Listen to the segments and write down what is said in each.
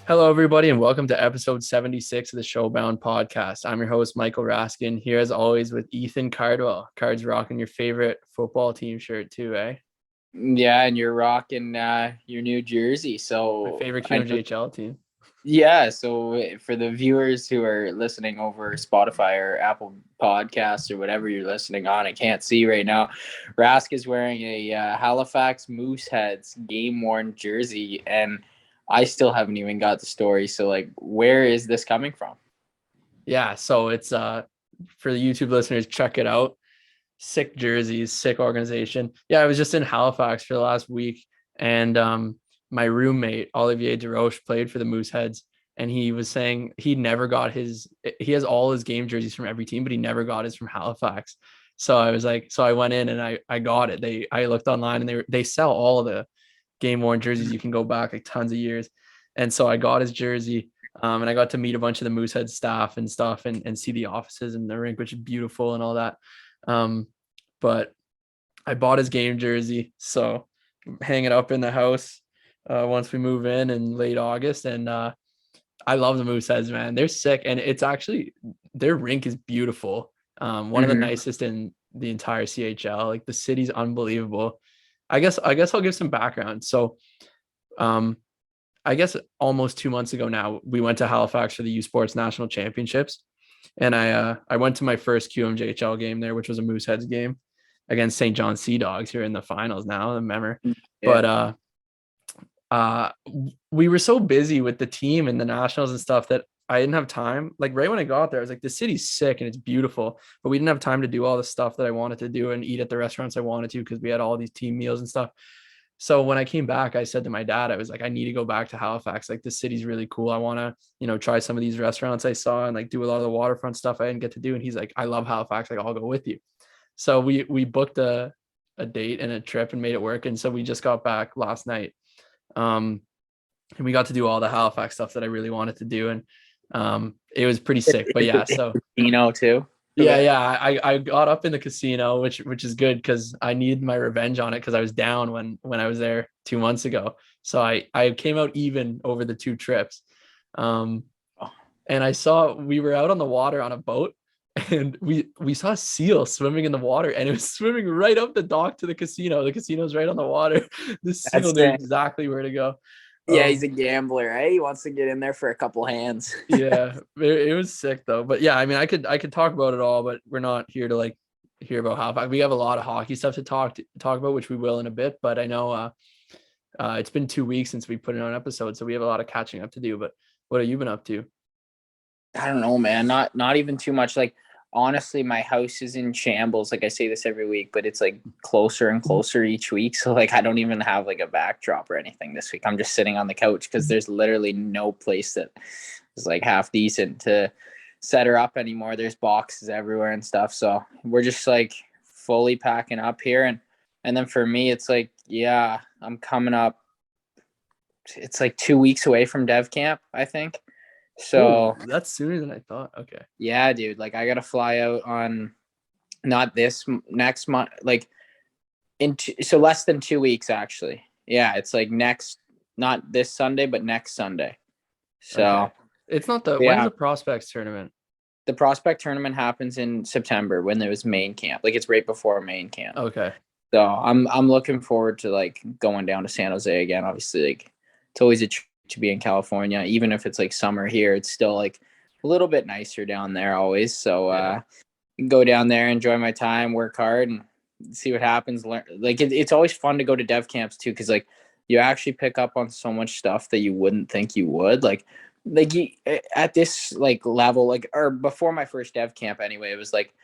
Hello, everybody, and welcome to episode 76 of the Showbound podcast. I'm your host, Michael Raskin, here as always with Ethan Cardwell. Cards rocking your favorite football team shirt too, eh? Yeah, and you're rocking your new jersey. My So favorite QMJHL team. yeah. So for the viewers who are listening over Spotify or Apple Podcasts or whatever you're listening on, I can't see right now. Rask is wearing a Halifax Mooseheads game worn jersey, and I still haven't even got the story. So like, where is this coming from? Yeah, so it's for the YouTube listeners, check it out. Sick jerseys, sick organization. Yeah, I was just in Halifax for the last week, and my roommate Olivier DeRoche played for the Mooseheads, and he was saying he has all his game jerseys from every team, but he never got his from Halifax. So I was like, so I went in and I got it. I looked online and they sell all the game worn jerseys. You can go back like tons of years, and so I got his jersey. And I got to meet a bunch of the Moosehead staff and stuff and see the offices and the rink, which is beautiful and all that. But I bought his game jersey, so hang it up in the house once we move in late August. And I love the Mooseheads, man. They're sick, and it's actually their rink is beautiful. One of the nicest in the entire CHL. Like the city's unbelievable. I guess I'll give some background. So, I guess almost 2 months ago now, we went to Halifax for the U Sports National Championships, and I went to my first QMJHL game there, which was a Mooseheads game against St. John Sea Dogs, who are in the finals now. I remember, Yeah. but uh, we were so busy with the team and the nationals and stuff that I didn't have time. Like right when I got there, I was like, the city's sick and it's beautiful, but we didn't have time to do all the stuff that I wanted to do and eat at the restaurants I wanted to because we had all these team meals and stuff. So when I came back, I said to my dad, I was like, I need to go back to Halifax. Like the city's really cool. I want to, try some of these restaurants I saw and like do a lot of the waterfront stuff I didn't get to do. And he's like, I love Halifax. Like I'll go with you. So we booked a date and a trip and made it work. And so we just got back last night. And we got to do all the Halifax stuff that I really wanted to do. And it was pretty sick. But yeah, so Too. yeah. I got up in the casino, which is good because I need my revenge on it because I was down when I was there 2 months ago. So I came out even over the two trips. And we were out on the water on a boat, and we saw a seal swimming in the water, and it was swimming right up the dock to the casino. The casino's right on the water. The seal knew exactly where to go. Yeah, he's a gambler, right? He wants to get in there for a couple hands. Yeah, it was sick though. But yeah, I mean, I could talk about it all, but we're not here to like hear about Halifax. We have a lot of hockey stuff to talk about, which we will in a bit. But I know it's been 2 weeks since we put it on an episode, so we have a lot of catching up to do. But what have you been up to? I don't know, man. Not even too much. Like honestly, my house is in shambles. Like I say this every week, but it's like closer and closer each week. So like I don't even have like a backdrop or anything this week. I'm just sitting on the couch because there's literally no place that is like half decent to set her up anymore. There's boxes everywhere and stuff. So we're just like fully packing up here. And then for me, it's like, yeah, I'm coming up. It's like 2 weeks away from dev camp, I think. So that's sooner than I thought. Okay. Yeah, dude. Like I gotta fly out on not this next month, like so less than 2 weeks actually. Yeah, it's like not this Sunday, but next Sunday. So okay. It's not when's the prospects tournament? The prospect tournament happens in September when there was main camp. Like it's right before main camp. Okay. So I'm looking forward to like going down to San Jose again. Obviously, like it's always a treat to be in California, even if it's like summer here. It's still like a little bit nicer down there always. So go down there, enjoy my time, work hard, and see what happens. Learn like it's always fun to go to dev camps too, because like you actually pick up on so much stuff that you wouldn't think you would. Like you, at this like level, like or before my first dev camp anyway, it was like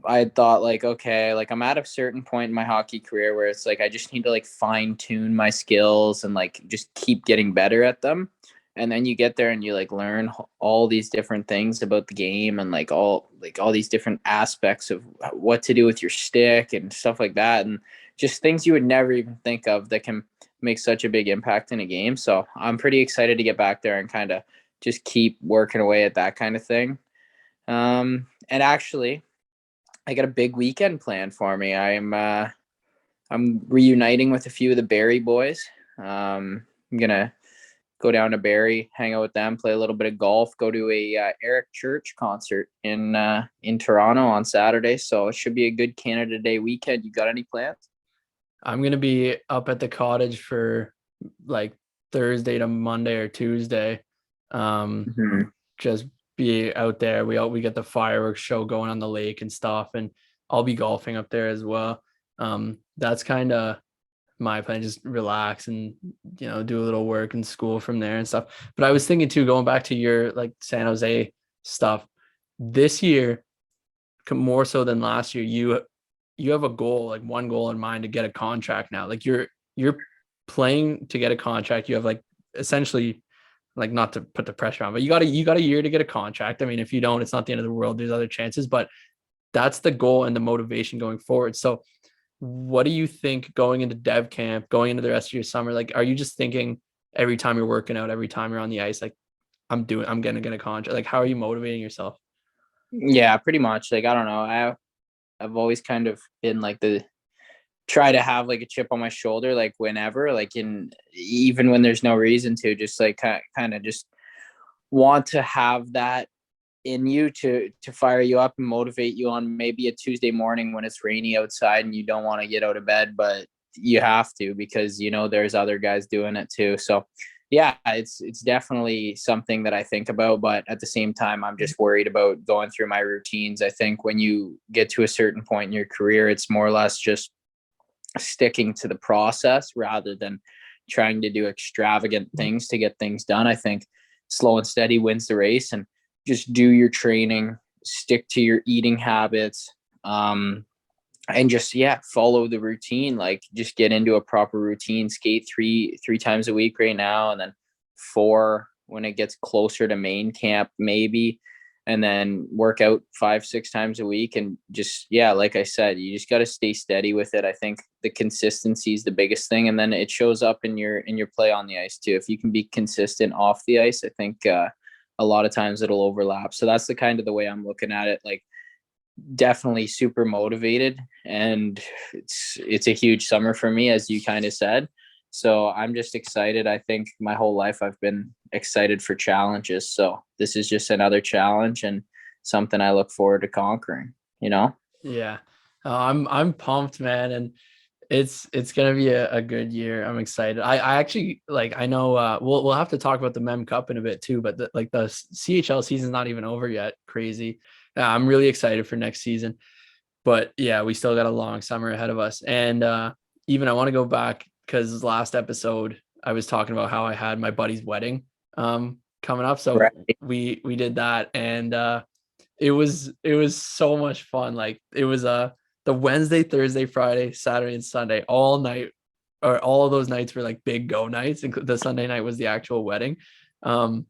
I thought like, okay, like I'm at a certain point in my hockey career where it's like I just need to like fine tune my skills and like just keep getting better at them. And then you get there and you like learn all these different things about the game and like all these different aspects of what to do with your stick and stuff like that, and just things you would never even think of that can make such a big impact in a game. So I'm pretty excited to get back there and kind of just keep working away at that kind of thing. And actually, I got a big weekend planned for me. I'm reuniting with a few of the Barry boys. I'm gonna go down to Barrie, hang out with them, play a little bit of golf, go to a Eric Church concert in Toronto on Saturday. So it should be a good Canada Day weekend. You got any plans? I'm going to be up at the cottage for like Thursday to Monday or Tuesday. Just be out there. We get the fireworks show going on the lake and stuff, and I'll be golfing up there as well. That's kind of my plan, just relax and, you know, do a little work in school from there and stuff. But I was thinking too, going back to your like San Jose stuff this year, more so than last year, you have a goal, like one goal in mind, to get a contract now. Like you're playing to get a contract. You have like essentially, like, not to put the pressure on, but you got a year to get a contract. I mean, if you don't, it's not the end of the world. There's other chances, but that's the goal and the motivation going forward. So what do you think going into dev camp, going into the rest of your summer? Like, are you just thinking every time you're working out, every time you're on the ice, like, I'm going to get a contract? Like, how are you motivating yourself? Yeah, pretty much. Like, I don't know. I've always kind of been like try to have like a chip on my shoulder, like whenever, like even when there's no reason to, just like kind of just want to have that in you to fire you up and motivate you on maybe a Tuesday morning when it's rainy outside and you don't want to get out of bed, but you have to, because, you know, there's other guys doing it too. So yeah, it's definitely something that I think about, but at the same time, I'm just worried about going through my routines. I think when you get to a certain point in your career, it's more or less just sticking to the process rather than trying to do extravagant things to get things done. I think slow and steady wins the race, and just do your training, stick to your eating habits, and just, follow the routine. Like, just get into a proper routine, skate three times a week right now, and then 4 when it gets closer to main camp, maybe, and then work out 5-6 times a week. And just, like I said, you just got to stay steady with it. I think the consistency is the biggest thing. And then it shows up in your play on the ice too. If you can be consistent off the ice, I think, a lot of times it'll overlap. So that's the kind of the way I'm looking at it. Like, definitely super motivated, and it's a huge summer for me, as you kind of said. So I'm just excited. I think my whole life I've been excited for challenges. So this is just another challenge and something I look forward to conquering, you know? Yeah. I'm pumped, man. And it's gonna be a good year. I'm excited. I actually, like, I know we'll have to talk about the Mem Cup in a bit too, but the CHL season's not even over yet. Crazy. I'm really excited for next season. But yeah, we still got a long summer ahead of us. And even I want to go back, because last episode I was talking about how I had my buddy's wedding coming up. So Right. we did that, and it was so much fun. Like, it was the Wednesday, Thursday, Friday, Saturday, and Sunday, all night, or all of those nights were like big go nights. And the Sunday night was the actual wedding. And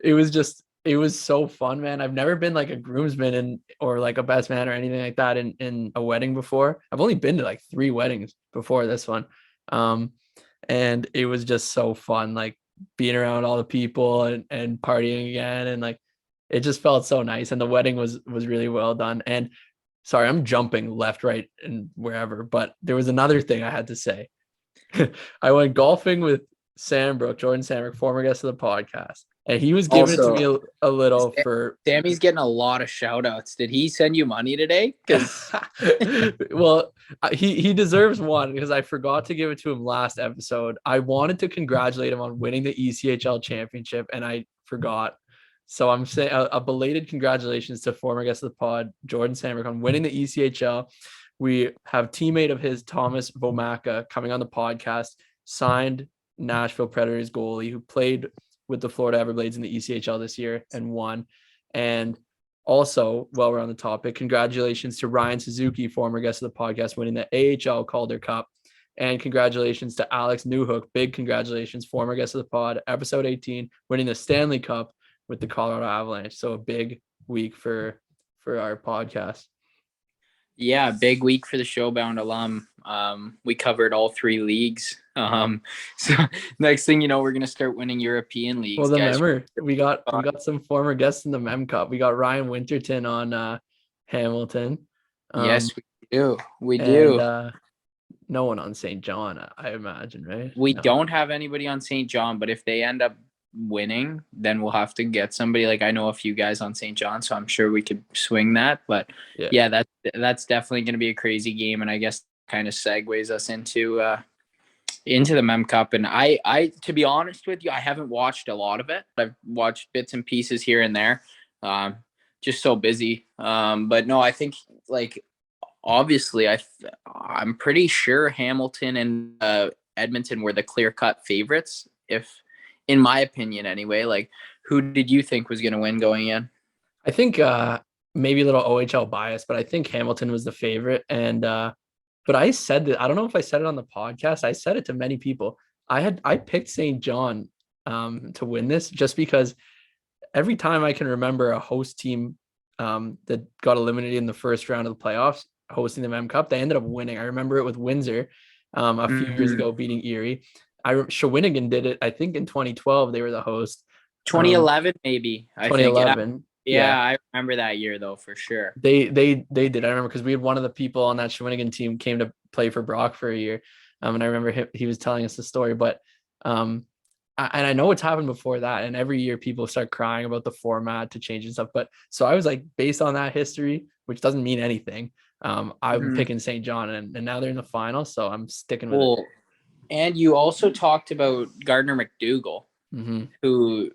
it was so fun, man. I've never been like a groomsman or like a best man or anything like that in a wedding before. I've only been to like 3 weddings before this one. And it was just so fun, like being around all the people and partying again. And like, it just felt so nice. And the wedding was really well done. And sorry, I'm jumping left, right, and wherever, but there was another thing I had to say. I went golfing with Jordan Sandbrook, former guest of the podcast, and he was giving it to me a little for. Sammy's getting a lot of shout outs. Did he send you money today? Because Well, he deserves one, because I forgot to give it to him last episode. I wanted to congratulate him on winning the ECHL championship, and I forgot. So I'm saying a belated congratulations to former guest of the pod, Jordan Sandbrook, on winning the ECHL. We have teammate of his, Tomas Vomacka, coming on the podcast, signed Nashville Predators goalie, who played with the Florida Everblades in the ECHL this year and won. And also, while we're on the topic, congratulations to Ryan Suzuki, former guest of the podcast, winning the AHL Calder Cup. And congratulations to Alex Newhook, big congratulations, former guest of the pod, episode 18, winning the Stanley Cup with the Colorado Avalanche. So a big week for our podcast. Yeah, big week for the Showbound alum. We covered all 3 leagues. So next thing you know, we're gonna start winning European leagues. Well, remember, we got some former guests in the Mem Cup. We got Ryan Winterton on Hamilton. Yes, we do. We do. no one on St. John, I imagine, right? We No. don't have anybody on St. John, but if they end up winning, then we'll have to get somebody. Like I know a few guys on St. John, so I'm sure we could swing that. But Yeah. yeah, that's definitely going to be a crazy game, and I guess kind of segues us into the Mem Cup. And I to be honest with you, I haven't watched a lot of it. I've watched bits and pieces here and there. Just so busy. But no, I think like obviously I'm pretty sure Hamilton and Edmonton were the clear-cut favorites, if in my opinion anyway. Like who did you think was going to win going in? I think maybe a little OHL bias, but I think Hamilton was the favorite. And but I said that, I don't know if I said it on the podcast. I said it to many people. I picked St. John to win this just because every time I can remember a host team that got eliminated in the first round of the playoffs hosting the Mem Cup, they ended up winning. I remember it with Windsor a few years ago beating Erie. Shawinigan did it, I think in 2012 they were the host. 2011 maybe. I 2011. think. Yeah, I remember that year though for sure. They did. I remember because we had one of the people on that Shawinigan team came to play for Brock for a year. And I remember he was telling us the story, but and I know it's happened before that. And every year people start crying about the format to change and stuff. But so I was like, based on that history, which doesn't mean anything, I'm picking St. John, and now they're in the final. So I'm sticking with it. And you also talked about Gardner Mcdougall, who,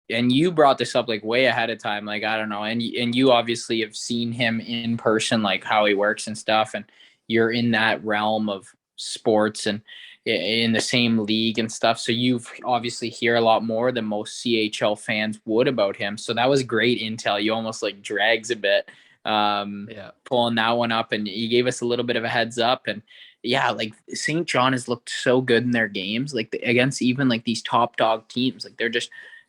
and you brought this up like way ahead of time. Like, I don't know. And you obviously have seen him in person, like how he works and stuff. And you're in that realm of sports and in the same league and stuff. So you've obviously hear a lot more than most CHL fans would about him. So that was great intel. You almost like drags a bit, pulling that one up, and you gave us a little bit of a heads up. And yeah, like St. John has looked so good in their games, like against even like these top dog teams. Like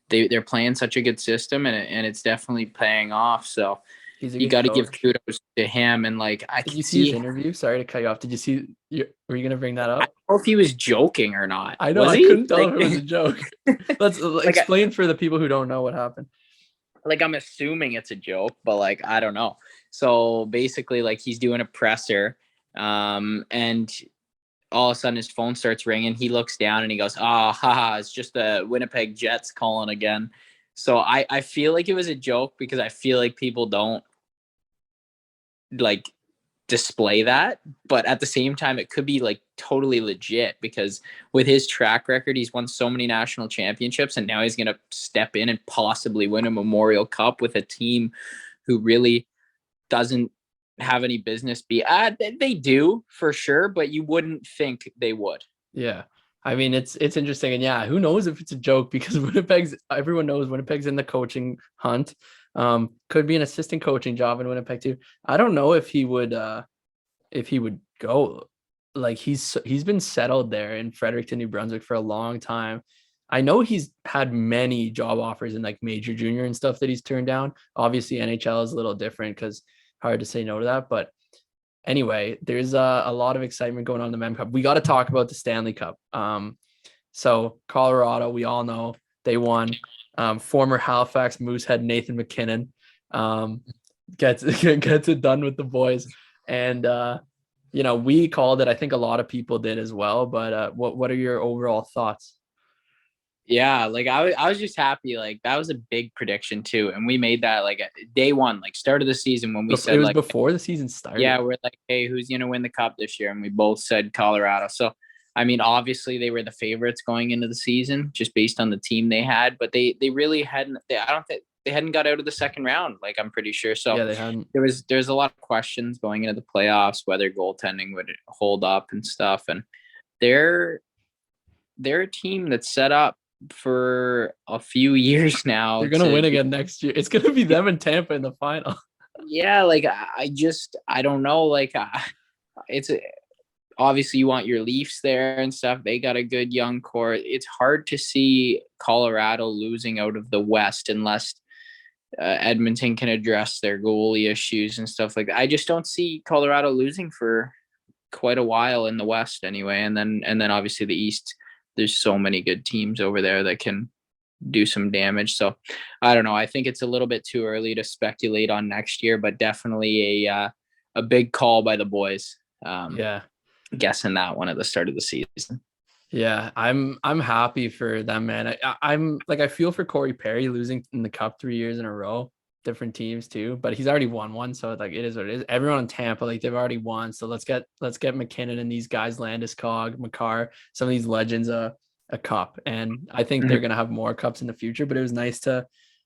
they're playing such a good system, and it's definitely paying off. So you got to give kudos to him. And like, did you see his interview? Sorry to cut you off. Did you see? Were you gonna bring that up? I don't know if he was joking or not. I know. I couldn't tell if it was a joke. Let's explain for the people who don't know what happened. Like, I'm assuming it's a joke, but like, I don't know. So basically, like, he's doing a presser, and all of a sudden his phone starts ringing. He looks down and he goes, "Ah, haha, it's just the Winnipeg Jets calling again." So I feel like it was a joke because I feel like people don't like display that, but at the same time it could be like totally legit because with his track record, he's won so many national championships, and now he's going to step in and possibly win a Memorial Cup with a team who really doesn't have any business be. They do for sure, but you wouldn't think they would. Yeah. I mean, it's interesting. And yeah, who knows if it's a joke, because everyone knows Winnipeg's in the coaching hunt. Could be an assistant coaching job in Winnipeg too. I don't know if he would go. Like, he's been settled there in Fredericton, New Brunswick for a long time. I know he's had many job offers in like major junior and stuff that he's turned down. Obviously NHL is a little different because hard to say no to that. But anyway, there's a lot of excitement going on in the Mem Cup. We got to talk about the Stanley Cup. So Colorado, we all know they won. Former Halifax Moosehead Nathan McKinnon gets it done with the boys. And we called it. I think a lot of people did as well. But what are your overall thoughts? Yeah, like I was just happy. Like, that was a big prediction too, and we made that like day one, like start of the season, when we said it was like before the season started. Yeah, we're like, hey, who's gonna win the cup this year? And we both said Colorado. So I mean, obviously they were the favorites going into the season just based on the team they had, but they really hadn't. I don't think they hadn't got out of the second round. Like, I'm pretty sure. So yeah, they hadn't. There's a lot of questions going into the playoffs whether goaltending would hold up and stuff. And they're a team that's set up for a few years now. They're gonna win again next year. It's gonna be them and Tampa in the final. Yeah, like I don't know. Like, it's obviously you want your Leafs there and stuff. They got a good young core. It's hard to see Colorado losing out of the West unless Edmonton can address their goalie issues and stuff like that. I just don't see Colorado losing for quite a while in the West anyway. And then obviously the East, there's so many good teams over there that can do some damage. So I don't know. I think it's a little bit too early to speculate on next year, but definitely a big call by the boys. Yeah. guessing that one at the start of the season. Yeah, I'm happy for them, man. I'm like, I feel for Corey Perry losing in the cup 3 years in a row, different teams too, but he's already won one, so like it is what it is. Everyone in Tampa, like they've already won, so let's get McKinnon and these guys, Landeskog, Makar, some of these legends a cup, and I think they're gonna have more cups in the future. But it was nice to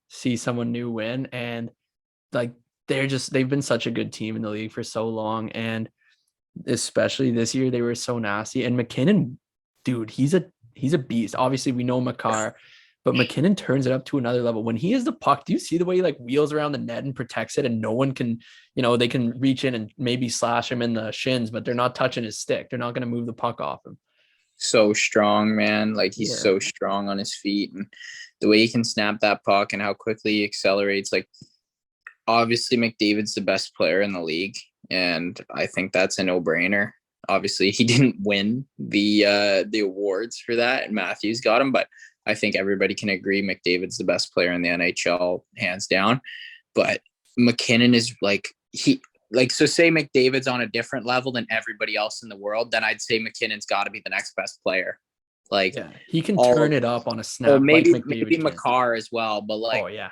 see someone new win, and like they've been such a good team in the league for so long, and especially this year they were so nasty. And McKinnon, dude, he's a beast. Obviously we know Makar, but McKinnon turns it up to another level when he has the puck. Do you see the way he like wheels around the net and protects it, and no one can, they can reach in and maybe slash him in the shins, but they're not touching his stick. They're not going to move the puck off him. So strong, man. Like he's Yeah. so strong on his feet, and the way he can snap that puck and how quickly he accelerates. Like obviously McDavid's the best player in the league, and I think that's a no-brainer. Obviously he didn't win the awards for that, and Matthews got him, but I think everybody can agree McDavid's the best player in the NHL, hands down. But McKinnon is so say McDavid's on a different level than everybody else in the world, then I'd say McKinnon's got to be the next best player. Like, yeah, he can turn it up on a snap. Or maybe like maybe Makar as well, but like, oh yeah,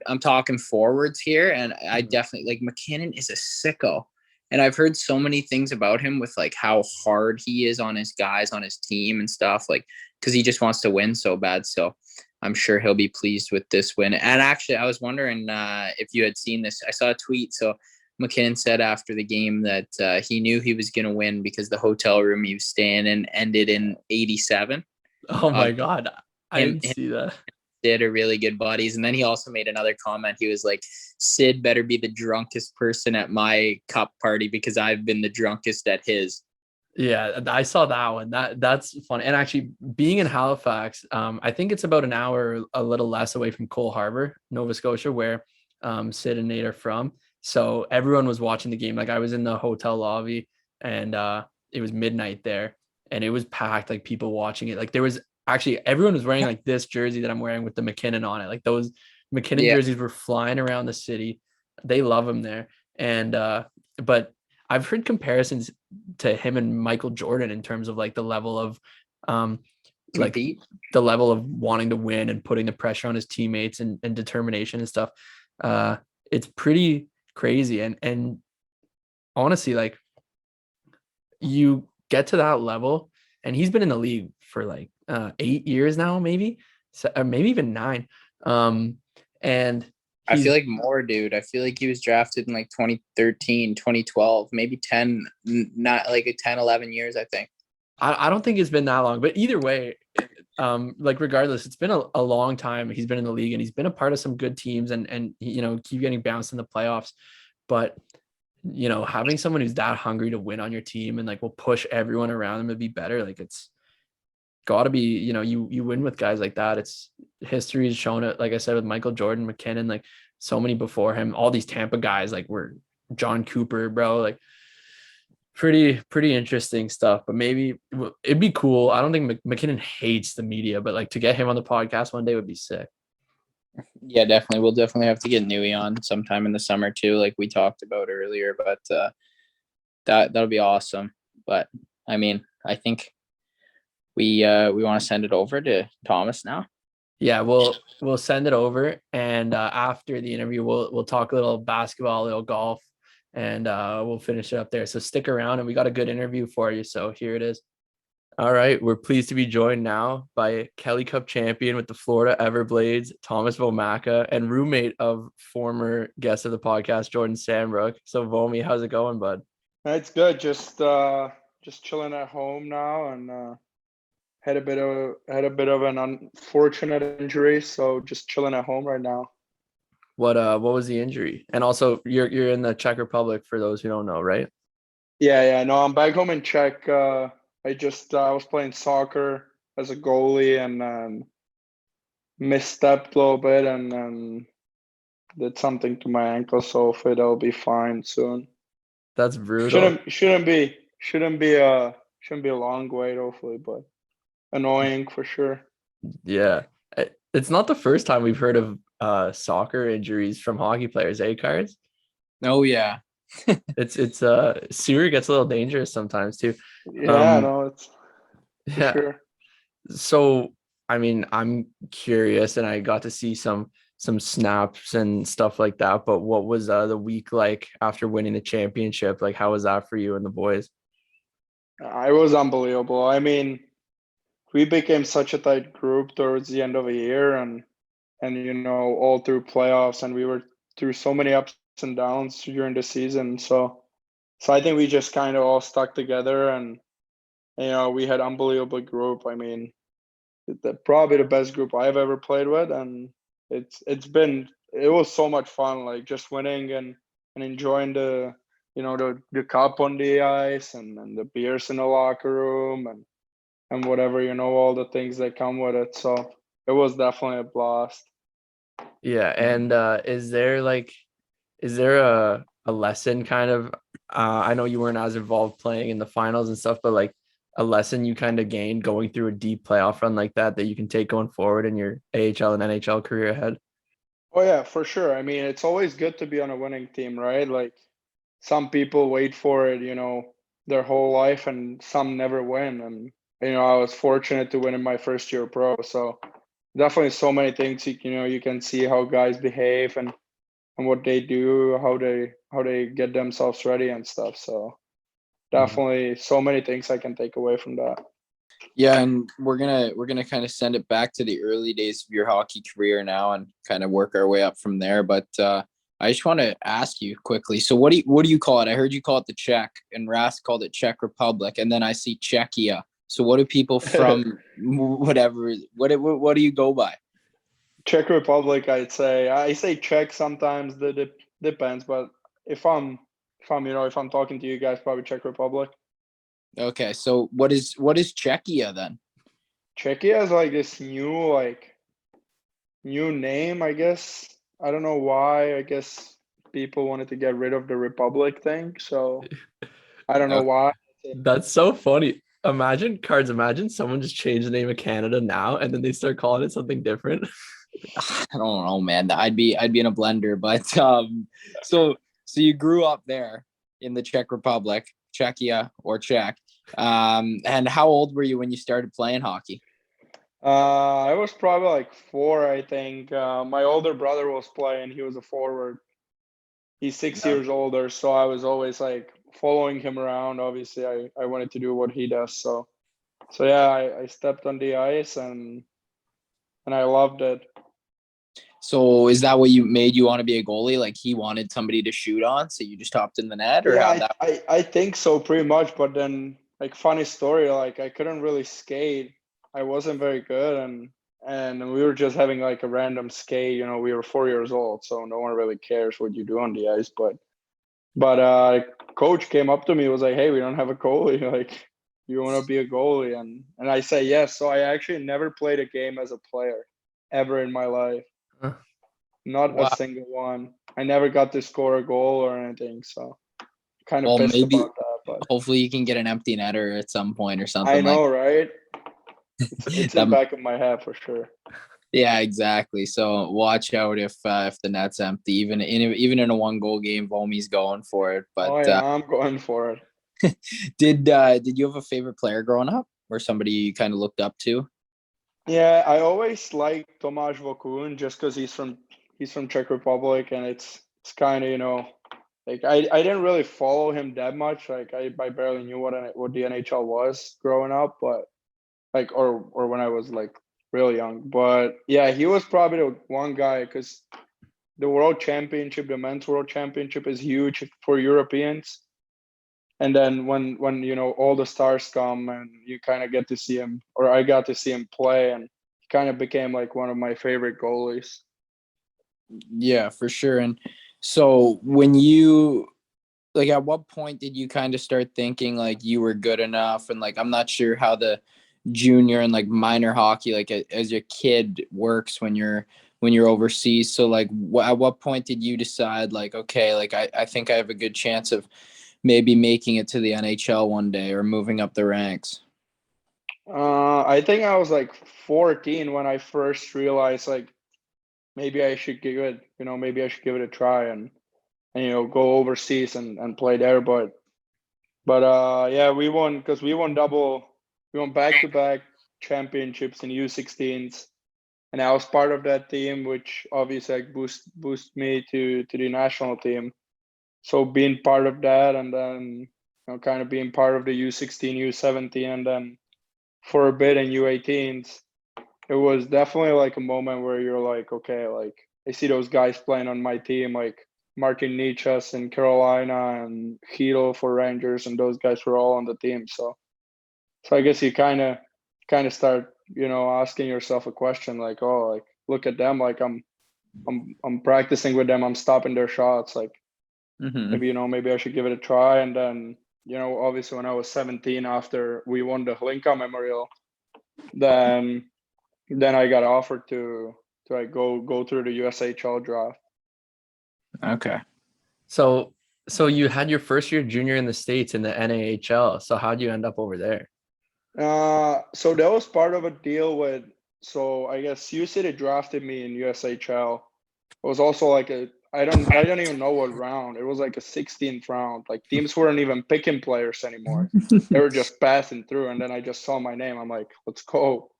I'm talking forwards here, and I definitely like McKinnon is a sicko. And I've heard so many things about him with like how hard he is on his guys on his team and stuff, like because he just wants to win so bad. So I'm sure he'll be pleased with this win. And actually, I was wondering if you had seen this. I saw a tweet. So McKinnon said after the game that he knew he was going to win because the hotel room he was staying in ended in 87. Oh my God. I didn't see that. Sid are really good buddies. And then he also made another comment. He was like, Sid better be the drunkest person at my cup party because I've been the drunkest at his. Yeah, I saw that one. That's fun. And actually being in Halifax, I think it's about an hour, a little less away from Cole Harbor, Nova Scotia, where Sid and Nate are from. So everyone was watching the game. Like I was in the hotel lobby, and it was midnight there, and it was packed, like people watching it. Like there was actually everyone was wearing like this jersey that I'm wearing with the McKinnon on it. Like those McKinnon jerseys were flying around the city. They love him there. And but I've heard comparisons to him and Michael Jordan in terms of like the level of like the level of wanting to win and putting the pressure on his teammates and determination and stuff. It's pretty crazy. And honestly, like you get to that level, and he's been in the league for like 8 years now, maybe, so, maybe even 9. And I feel like more, dude. I feel like he was drafted in like 2013, 2012, maybe 10, not like 10, 11 years, I think. I don't think it's been that long, but either way, like regardless, it's been a long time he's been in the league, and he's been a part of some good teams and keep getting bounced in the playoffs. But having someone who's that hungry to win on your team and like will push everyone around them to be better, like it's got to be, you win with guys like that. It's history has shown it. Like I said, with Michael Jordan, McKinnon, like so many before him, all these Tampa guys, like were John Cooper, bro, like pretty interesting stuff. But maybe it'd be cool. I don't think McKinnon hates the media, but like to get him on the podcast one day would be sick. Yeah, definitely. We'll definitely have to get Nui on sometime in the summer too, like we talked about earlier, but that'll be awesome. But I mean, I think we want to send it over to Thomas now. Yeah, we'll send it over, and after the interview, we'll talk a little basketball, a little golf, and we'll finish it up there. So stick around, and we got a good interview for you. So here it is. All right, we're pleased to be joined now by Kelly Cup champion with the Florida Everblades, Tomas Vomacka, and roommate of former guest of the podcast, Jordan Sambrook. So Vomi, how's it going, bud? It's good. Just chilling at home now, and had a bit of an unfortunate injury, so just chilling at home right now. What was the injury? And also, you're in the Czech Republic, for those who don't know, right? Yeah. No, I'm back home in Czech. I was playing soccer as a goalie and misstepped a little bit and did something to my ankle. So hopefully that'll be fine soon. That's brutal. Shouldn't be a long wait, hopefully, but annoying for sure. Yeah, it's not the first time we've heard of soccer injuries from hockey players, Cards? Oh yeah, It's Siri gets a little dangerous sometimes too. Yeah, no, it's for Yeah. sure. So I mean, I'm curious, and I got to see some snaps and stuff like that. But what was the week like after winning the championship? Like, how was that for you and the boys? It was unbelievable. I mean, we became such a tight group towards the end of the year, and all through playoffs, and we were through so many ups and downs during the season. So I think we just kind of all stuck together, and we had unbelievable group. I mean, probably the best group I've ever played with, and it was so much fun, like just winning and enjoying the cup on the ice and the beers in the locker room and whatever, all the things that come with it. So it was definitely a blast. Yeah, and is there a lesson kind of I know you weren't as involved playing in the finals and stuff, but like a lesson you kind of gained going through a deep playoff run like that you can take going forward in your AHL and NHL career ahead? Oh yeah, for sure. I mean, it's always good to be on a winning team, right? Like some people wait for it, their whole life, and some never win. And I was fortunate to win in my first year pro. So definitely so many things you can see how guys behave and what they do, how they get themselves ready and stuff. So Mhm. definitely so many things I can take away from that. Yeah, and we're gonna kind of send it back to the early days of your hockey career now and kind of work our way up from there. But I just want to ask you quickly. So what do you call it? I heard you call it the Czech, and Rask called it Czech Republic, and then I see Czechia. So what do people from whatever what do you go by? Czech Republic, I'd say. I say Czech sometimes. That depends, but if I'm talking to you guys, probably Czech Republic. Okay, so what is Czechia then? Czechia is like this new name, I guess. I don't know why. I guess people wanted to get rid of the Republic thing, so I don't know Okay. why. That's so funny. Imagine cards. Imagine someone just changed the name of Canada now, and then they start calling it something different. I don't know, man. I'd be in a blender, but so you grew up there in the Czech Republic, Czechia or Czech. And how old were you when you started playing hockey? I was probably like 4, I think. My older brother was playing. He was a forward. He's 6 years older, so I was always like following him around. Obviously, I wanted to do what he does. So yeah, I stepped on the ice and I loved it. So is that what you made you want to be a goalie? Like he wanted somebody to shoot on, so you just hopped in the net, or Yeah, how I, that? I I think so pretty much. But then, like, funny story, like I couldn't really skate. I wasn't very good, and we were just having like a random skate. We were 4 years old, so no one really cares what you do on the ice. But coach came up to me, was like, "Hey, we don't have a goalie. Like, you want to be a goalie?" And I say yes. So I actually never played a game as a player ever in my life. Huh. Not a Wow. single one. I never got to score a goal or anything. So kind of Well, pissed maybe about that. But hopefully you can get an empty netter at some point or I something like know, right? It's in that. back of my head for sure. Yeah, exactly. So watch out if the net's empty, even in a 1 goal game, Vomi's going for it. But Oh yeah, I'm going for it. did you have a favorite player growing up, or somebody you kind of looked up to? Yeah, I always liked Tomas Vomacka just because he's from Czech Republic, and it's kind of like I didn't really follow him that much. Like I barely knew what the NHL was growing up, but like or when I was like really young. But yeah, he was probably the one guy because the World Championship, the Men's World Championship, is huge for Europeans. And then when all the stars come and you kind of get to see him, or I got to see him play, and he kind of became like one of my favorite goalies. Yeah, for sure. And so when you like, at what point did you kind of start thinking like you were good enough? And like, I'm not sure how the junior and like minor hockey, like as a kid, works when you're overseas. So like, at what point did you decide like, okay, like I think I have a good chance of maybe making it to the NHL one day or moving up the ranks? I think I was like 14 when I first realized like maybe I should give it a try. and go overseas and play there. But yeah, we won because we won back-to-back championships in U16s, and I was part of that team, which obviously like boost me to the national team. So being part of that, and then kind of being part of the U16, U17, and then for a bit in U18s, it was definitely like a moment where you're like, okay, like I see those guys playing on my team, like Martin Nichas in Carolina and Hito for Rangers, and those guys were all on the team. So I guess you kind of start, asking yourself a question like, oh, like look at them, like I'm practicing with them, I'm stopping their shots, like maybe I should give it a try. And then obviously when I was 17, after we won the Hlinka Memorial, then I got offered to like go through the USHL draft. Okay. So you had your first year junior in the States in the NAHL. So how'd you end up over there? So that was part of a deal with. So I guess U City drafted me in USHL. It was also like I don't even know what round. It was like a 16th round. Like teams weren't even picking players anymore. They were just passing through, and then I just saw my name. I'm like, let's go.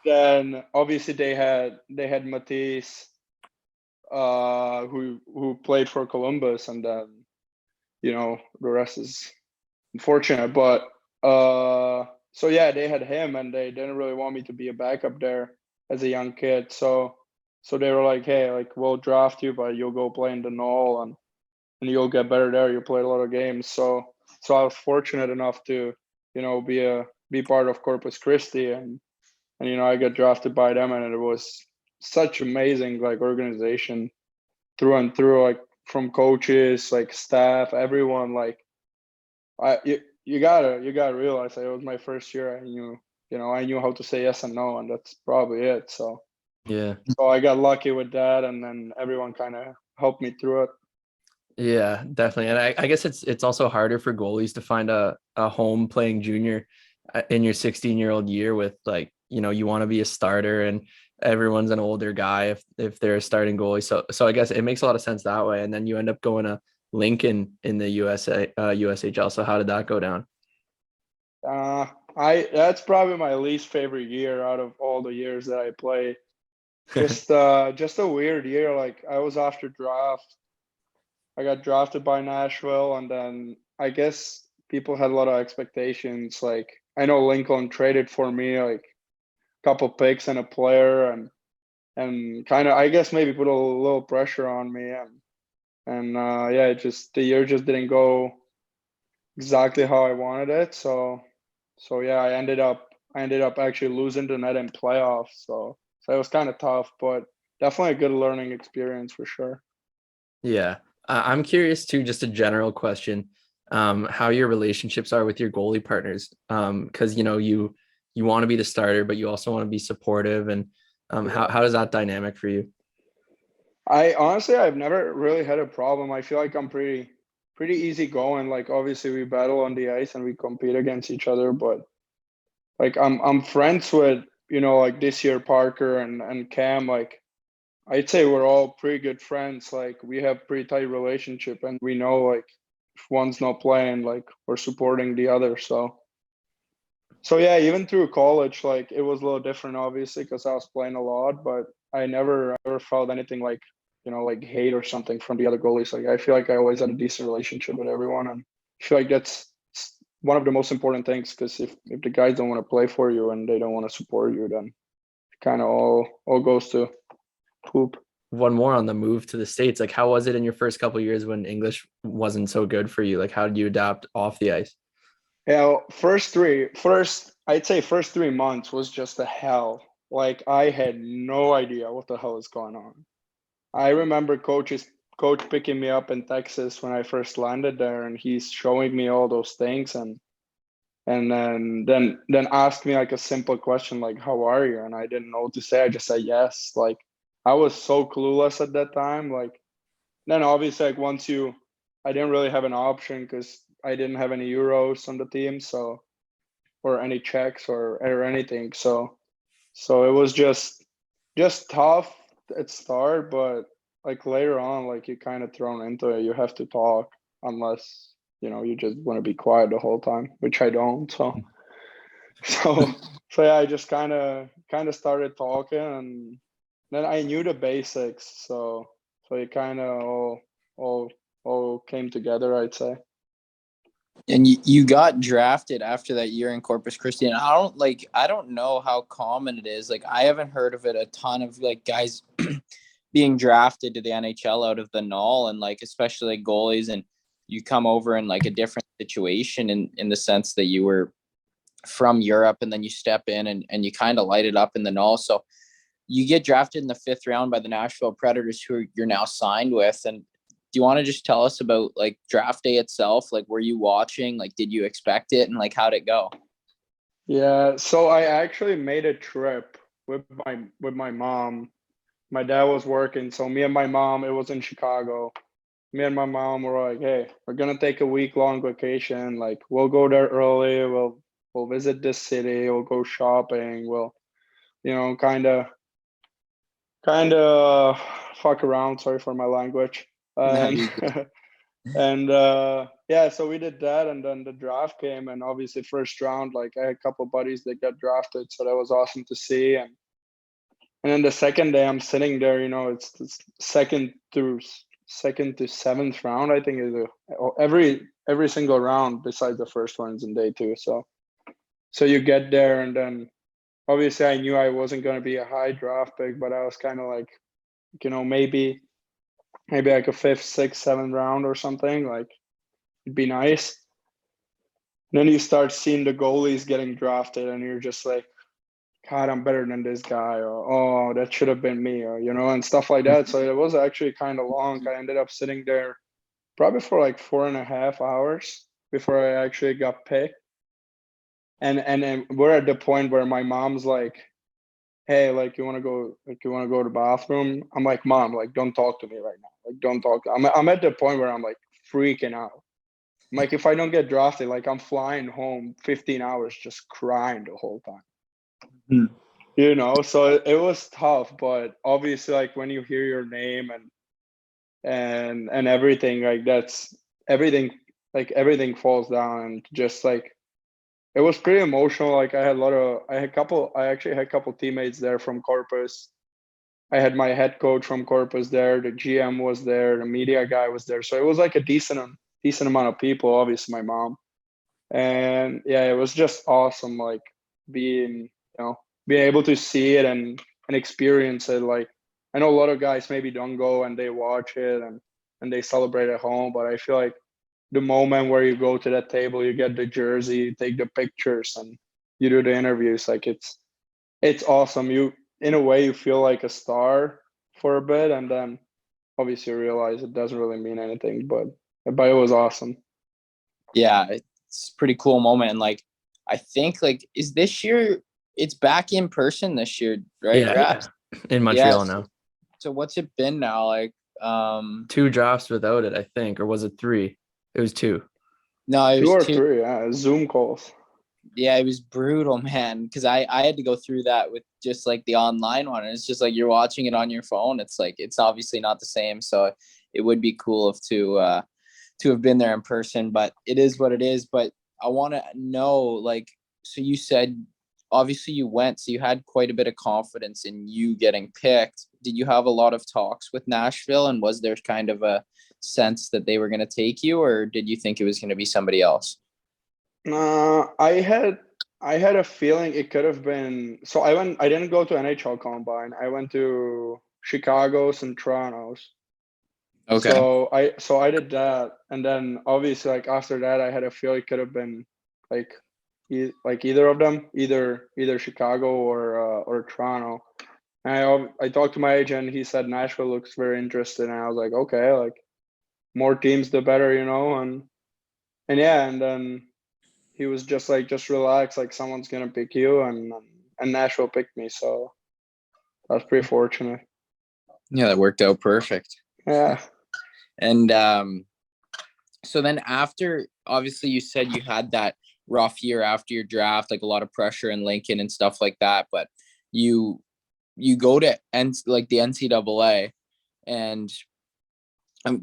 Then obviously they had Matisse, who played for Columbus, and then the rest is unfortunate. But so yeah, they had him, and they didn't really want me to be a backup there as a young kid. So they were like, hey, like we'll draft you, but you'll go play in the Knoll, and you'll get better there. You play a lot of games. So I was fortunate enough to be part of Corpus Christi, and I got drafted by them, and it was such amazing like organization through and through, like from coaches, like staff, everyone. Like you gotta realize it was my first year. I knew how to say yes and no, and that's probably it. So Yeah. So I got lucky with that, and then everyone kind of helped me through it. Yeah, definitely. And I guess it's also harder for goalies to find a home playing junior in your 16-year-old year with like, you want to be a starter and everyone's an older guy if they're a starting goalie. So I guess it makes a lot of sense that way. And then you end up going to Lincoln in the USHL. So how did that go down? That's probably my least favorite year out of all the years that I played. Just a weird year. Like I was after draft. I got drafted by Nashville, and then I guess people had a lot of expectations. Like I know Lincoln traded for me like a couple picks and a player, and kind of I guess maybe put a little pressure on me, and yeah, the year just didn't go exactly how I wanted it. So yeah, I ended up actually losing the net in playoffs. So it was kind of tough, but definitely a good learning experience for sure. Yeah. I'm curious too, just a general question, how your relationships are with your goalie partners. Because you want to be the starter, but you also want to be supportive. And how does that dynamic for you? I've never really had a problem. I feel like I'm pretty easy going. Like obviously we battle on the ice and we compete against each other, but like I'm friends with like this year Parker and Cam. Like I'd say we're all pretty good friends. Like we have pretty tight relationship, and we know like if one's not playing, like we're supporting the other. So yeah, even through college, like it was a little different, obviously, because I was playing a lot. But I never ever felt anything like like hate or something from the other goalies. Like I feel like I always had a decent relationship with everyone, and I feel like that's one of the most important things. Because if the guys don't want to play for you and they don't want to support you, then it kind of all goes to poop. One more on the move to the States. Like, how was it in your first couple of years when English wasn't so good for you? Like, how did you adapt off the ice? Yeah, I'd say first 3 months was just a hell. Like I had no idea what the hell is going on. I remember coach picking me up in Texas when I first landed there, and he's showing me all those things, and then asked me like a simple question like, how are you? And I didn't know what to say. I just said yes. Like I was so clueless at that time. Like then obviously like I didn't really have an option because I didn't have any euros on the team, so or any checks or anything. So it was just tough at start, but like later on, like you kind of thrown into it. You have to talk unless you just want to be quiet the whole time, which I don't. So yeah, I just kind of started talking, and then I knew the basics. So it kind of all came together, I'd say. And you got drafted after that year in Corpus Christi, and I don't know how common it is. Like, I haven't heard of it a ton of like guys being drafted to the NHL out of the null, and like especially like goalies, and you come over in like a different situation in the sense that you were from Europe, and then you step in and you kind of light it up in the null. So you get drafted in the 5th round by the Nashville Predators, who you're now signed with. And do you want to just tell us about like draft day itself? Like, were you watching? Like, did you expect it? And like, how'd it go? Yeah, so I actually made a trip with my mom. My dad was working, so me and my mom, it was in Chicago. Me and my mom were like, hey, we're gonna take a week-long vacation. Like, we'll go there early, we'll visit this city, we'll go shopping, we'll kind of fuck around, sorry for my language. And yeah, so we did that, and then the draft came, and obviously first round, like I had a couple buddies that got drafted, so that was awesome to see. And then the second day, I'm sitting there, it's second to 7th round, I think, is every single round besides the first one is in day 2. So you get there, and then obviously I knew I wasn't going to be a high draft pick, but I was kind of like, maybe like a 5th, 6th, 7th round or something. Like, it'd be nice. And then you start seeing the goalies getting drafted, and you're just like, God, I'm better than this guy, or oh, that should have been me, or and stuff like that. So it was actually kind of long. I ended up sitting there probably for like 4.5 hours before I actually got picked. And we're at the point where my mom's like, hey, like, you want to go to the bathroom? I'm like, Mom, like, don't talk to me right now. Like, don't talk. I'm at the point where I'm like freaking out. I'm like, if I don't get drafted, like, I'm flying home 15 hours just crying the whole time. So it was tough, but obviously, like, when you hear your name and everything, like, that's everything, like, everything falls down, and just like, it was pretty emotional. Like, I actually had a couple teammates there from Corpus. I had my head coach from Corpus there, the GM was there, the media guy was there. So it was like a decent amount of people, obviously my mom. And yeah, it was just awesome, like, being able to see it and experience it. Like, I know a lot of guys maybe don't go and they watch it and they celebrate at home, but I feel like the moment where you go to that table, you get the jersey, you take the pictures, and you do the interviews, like, it's awesome. You, in a way, you feel like a star for a bit, and then obviously you realize it doesn't really mean anything, but it was awesome. Yeah, it's a pretty cool moment. And like, I think, like, is this year, it's back in person this year, right? Yeah, in Montreal now. So what's it been now? Like, 2 drafts without it, I think, or was it 3? It was 2. No, it 2 or was 2. 3, yeah. Zoom calls. Yeah, it was brutal, man. Because I had to go through that with just like the online one. And it's just like you're watching it on your phone. It's like, it's obviously not the same. So it would be cool to have been there in person, but it is what it is. But I want to know, like, so you said obviously you went, so you had quite a bit of confidence in you getting picked. Did you have a lot of talks with Nashville, and was there kind of a sense that they were going to take you, or did you think it was going to be somebody else? I had a feeling it could have been. So I didn't go to NHL Combine. I went to Chicago's and Toronto's. Okay. So I did that, and then obviously, like, after that, I had a feel it could have been like either of them, either Chicago or Toronto. And I talked to my agent. He said Nashville looks very interested, and I was like, okay, like, more teams the better, and yeah, and then he was just like, just relax, like, someone's gonna pick you, and Nashville picked me, so I was pretty fortunate. Yeah, that worked out perfect. Yeah. And so then after, obviously you said you had that rough year after your draft, like a lot of pressure in Lincoln and stuff like that, but you go to the NCAA, and I'm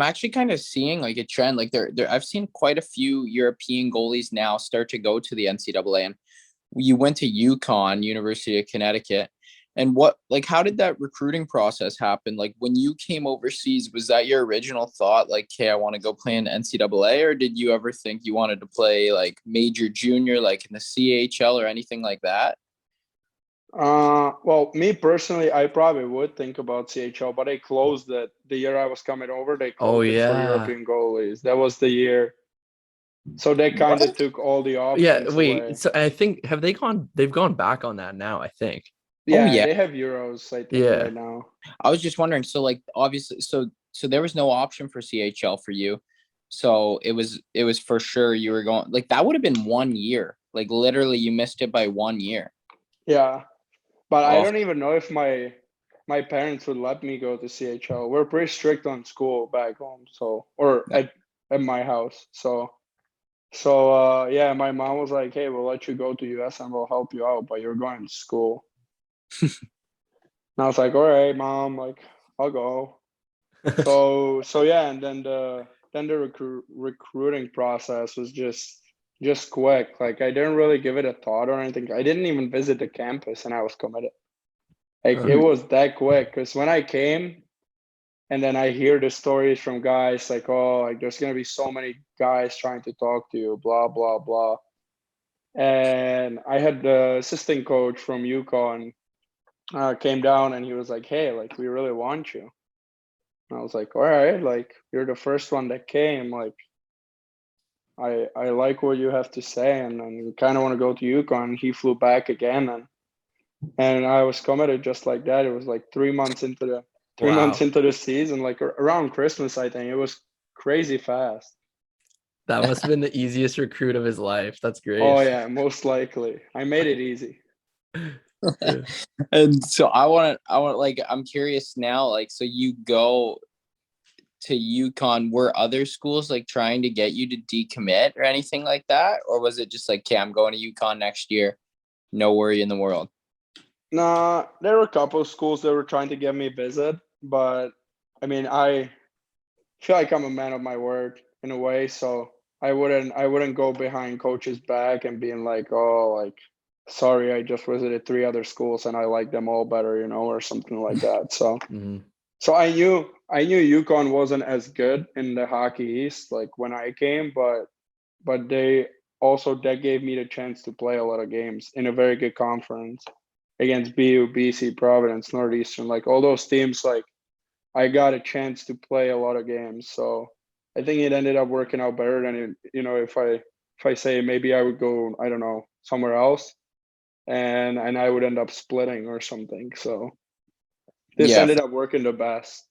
actually kind of seeing like a trend. Like I've seen quite a few European goalies now start to go to the NCAA. And you went to UConn, University of Connecticut. And how did that recruiting process happen? Like when you came overseas, was that your original thought? Like, hey, I want to go play in NCAA, or did you ever think you wanted to play like major junior, like in the CHL or anything like that? Well, me personally, I probably would think about CHL, but they closed it the year I was coming over. They closed it for European goalies. That was the year. So they kind of took all the options away. So I think they've gone back on that now, I think. Yeah, they have Euros, I think, right now. I was just wondering, so like obviously so there was no option for CHL for you. So it was for sure you were going, like that would have been 1 year. Like literally you missed it by 1 year. Yeah. But I don't even know if my parents would let me go to CHL. We're pretty strict on school back home, at my house. So yeah, my mom was like, "Hey, we'll let you go to US and we'll help you out, but you're going to school." And I was like, "All right, mom, like I'll go." So yeah, and then the recruiting process was just quick. Like I didn't really give it a thought or anything. I didn't even visit the campus, and I was committed. Like it was that quick. Because when I came, and then I hear the stories from guys like, "Oh, like there's gonna be so many guys trying to talk to you," blah blah blah. And I had the assistant coach from UConn came down, and he was like, "Hey, like we really want you." And I was like, "All right, like you're the first one that came. Like I like what you have to say, and you kind of want to go to UConn." He flew back again, and I was committed just like that. It was like 3 months into the season, like around Christmas, I think. It was crazy fast. That must have been the easiest recruit of his life. That's great. Oh yeah, most likely. I made it easy. And so I want like, I'm curious now, like, so you go to UConn, were other schools like trying to get you to decommit or anything like that? Or was it just like, okay, I'm going to UConn next year, no worry in the world? Nah, there were a couple of schools that were trying to get me a visit, but I mean, I feel like I'm a man of my word in a way, so I wouldn't go behind coach's back and being like, "Oh, like sorry, I just visited 3 other schools and I like them all better," or something like that. So so I knew UConn wasn't as good in the Hockey East like when I came, but that gave me the chance to play a lot of games in a very good conference against BU, BC, Providence, Northeastern, like all those teams. Like I got a chance to play a lot of games, so I think it ended up working out better than if I say maybe I would go, I don't know, somewhere else, and I would end up splitting or something. So this ended up working the best.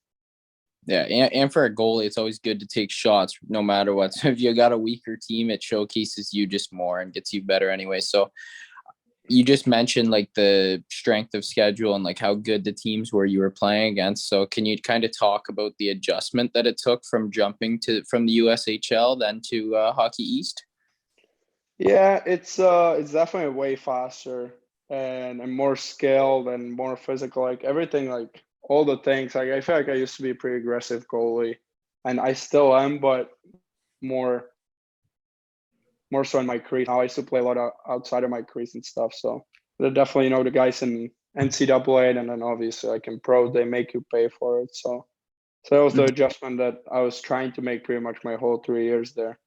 Yeah, and for a goalie, it's always good to take shots no matter what. So if you got a weaker team, it showcases you just more and gets you better anyway. So you just mentioned like the strength of schedule and like how good the teams were you were playing against. So can you kind of talk about the adjustment that it took from jumping from the USHL then to Hockey East? Yeah, it's definitely way faster and more skilled and more physical. Like everything, like all the things. Like I feel like I used to be a pretty aggressive goalie, and I still am, but more so in my crease. Now I used to play a lot outside of my crease and stuff. So they're definitely, the guys in NCAA and then obviously like in pro, they make you pay for it. So that was the adjustment that I was trying to make pretty much my whole 3 years there.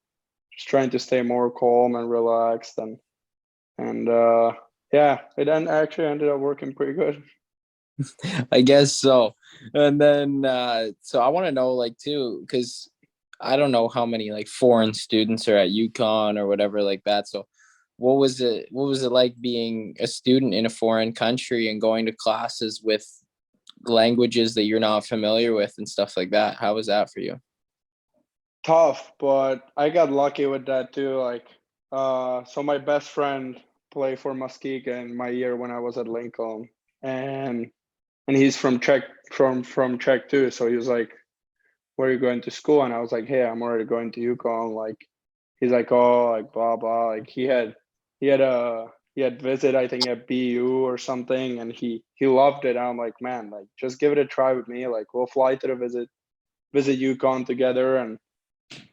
Just trying to stay more calm and relaxed and yeah, it then actually ended up working pretty good. I guess so. And then so I want to know like too, because I don't know how many like foreign students are at UConn or whatever like that. So what was it like being a student in a foreign country and going to classes with languages that you're not familiar with and stuff like that? How was that for you? Tough, but I got lucky with that too. Like so my best friend played for Muskegon in my year when I was at Lincoln, and he's from Czech too. So he was like, "Where are you going to school?" And I was like, "Hey, I'm already going to UConn." Like he's like, "Oh, like blah blah." Like he had a he had visited, I think, at BU or something, and he loved it. And I'm like, man, like just give it a try with me. Like we'll fly to the visit UConn together, and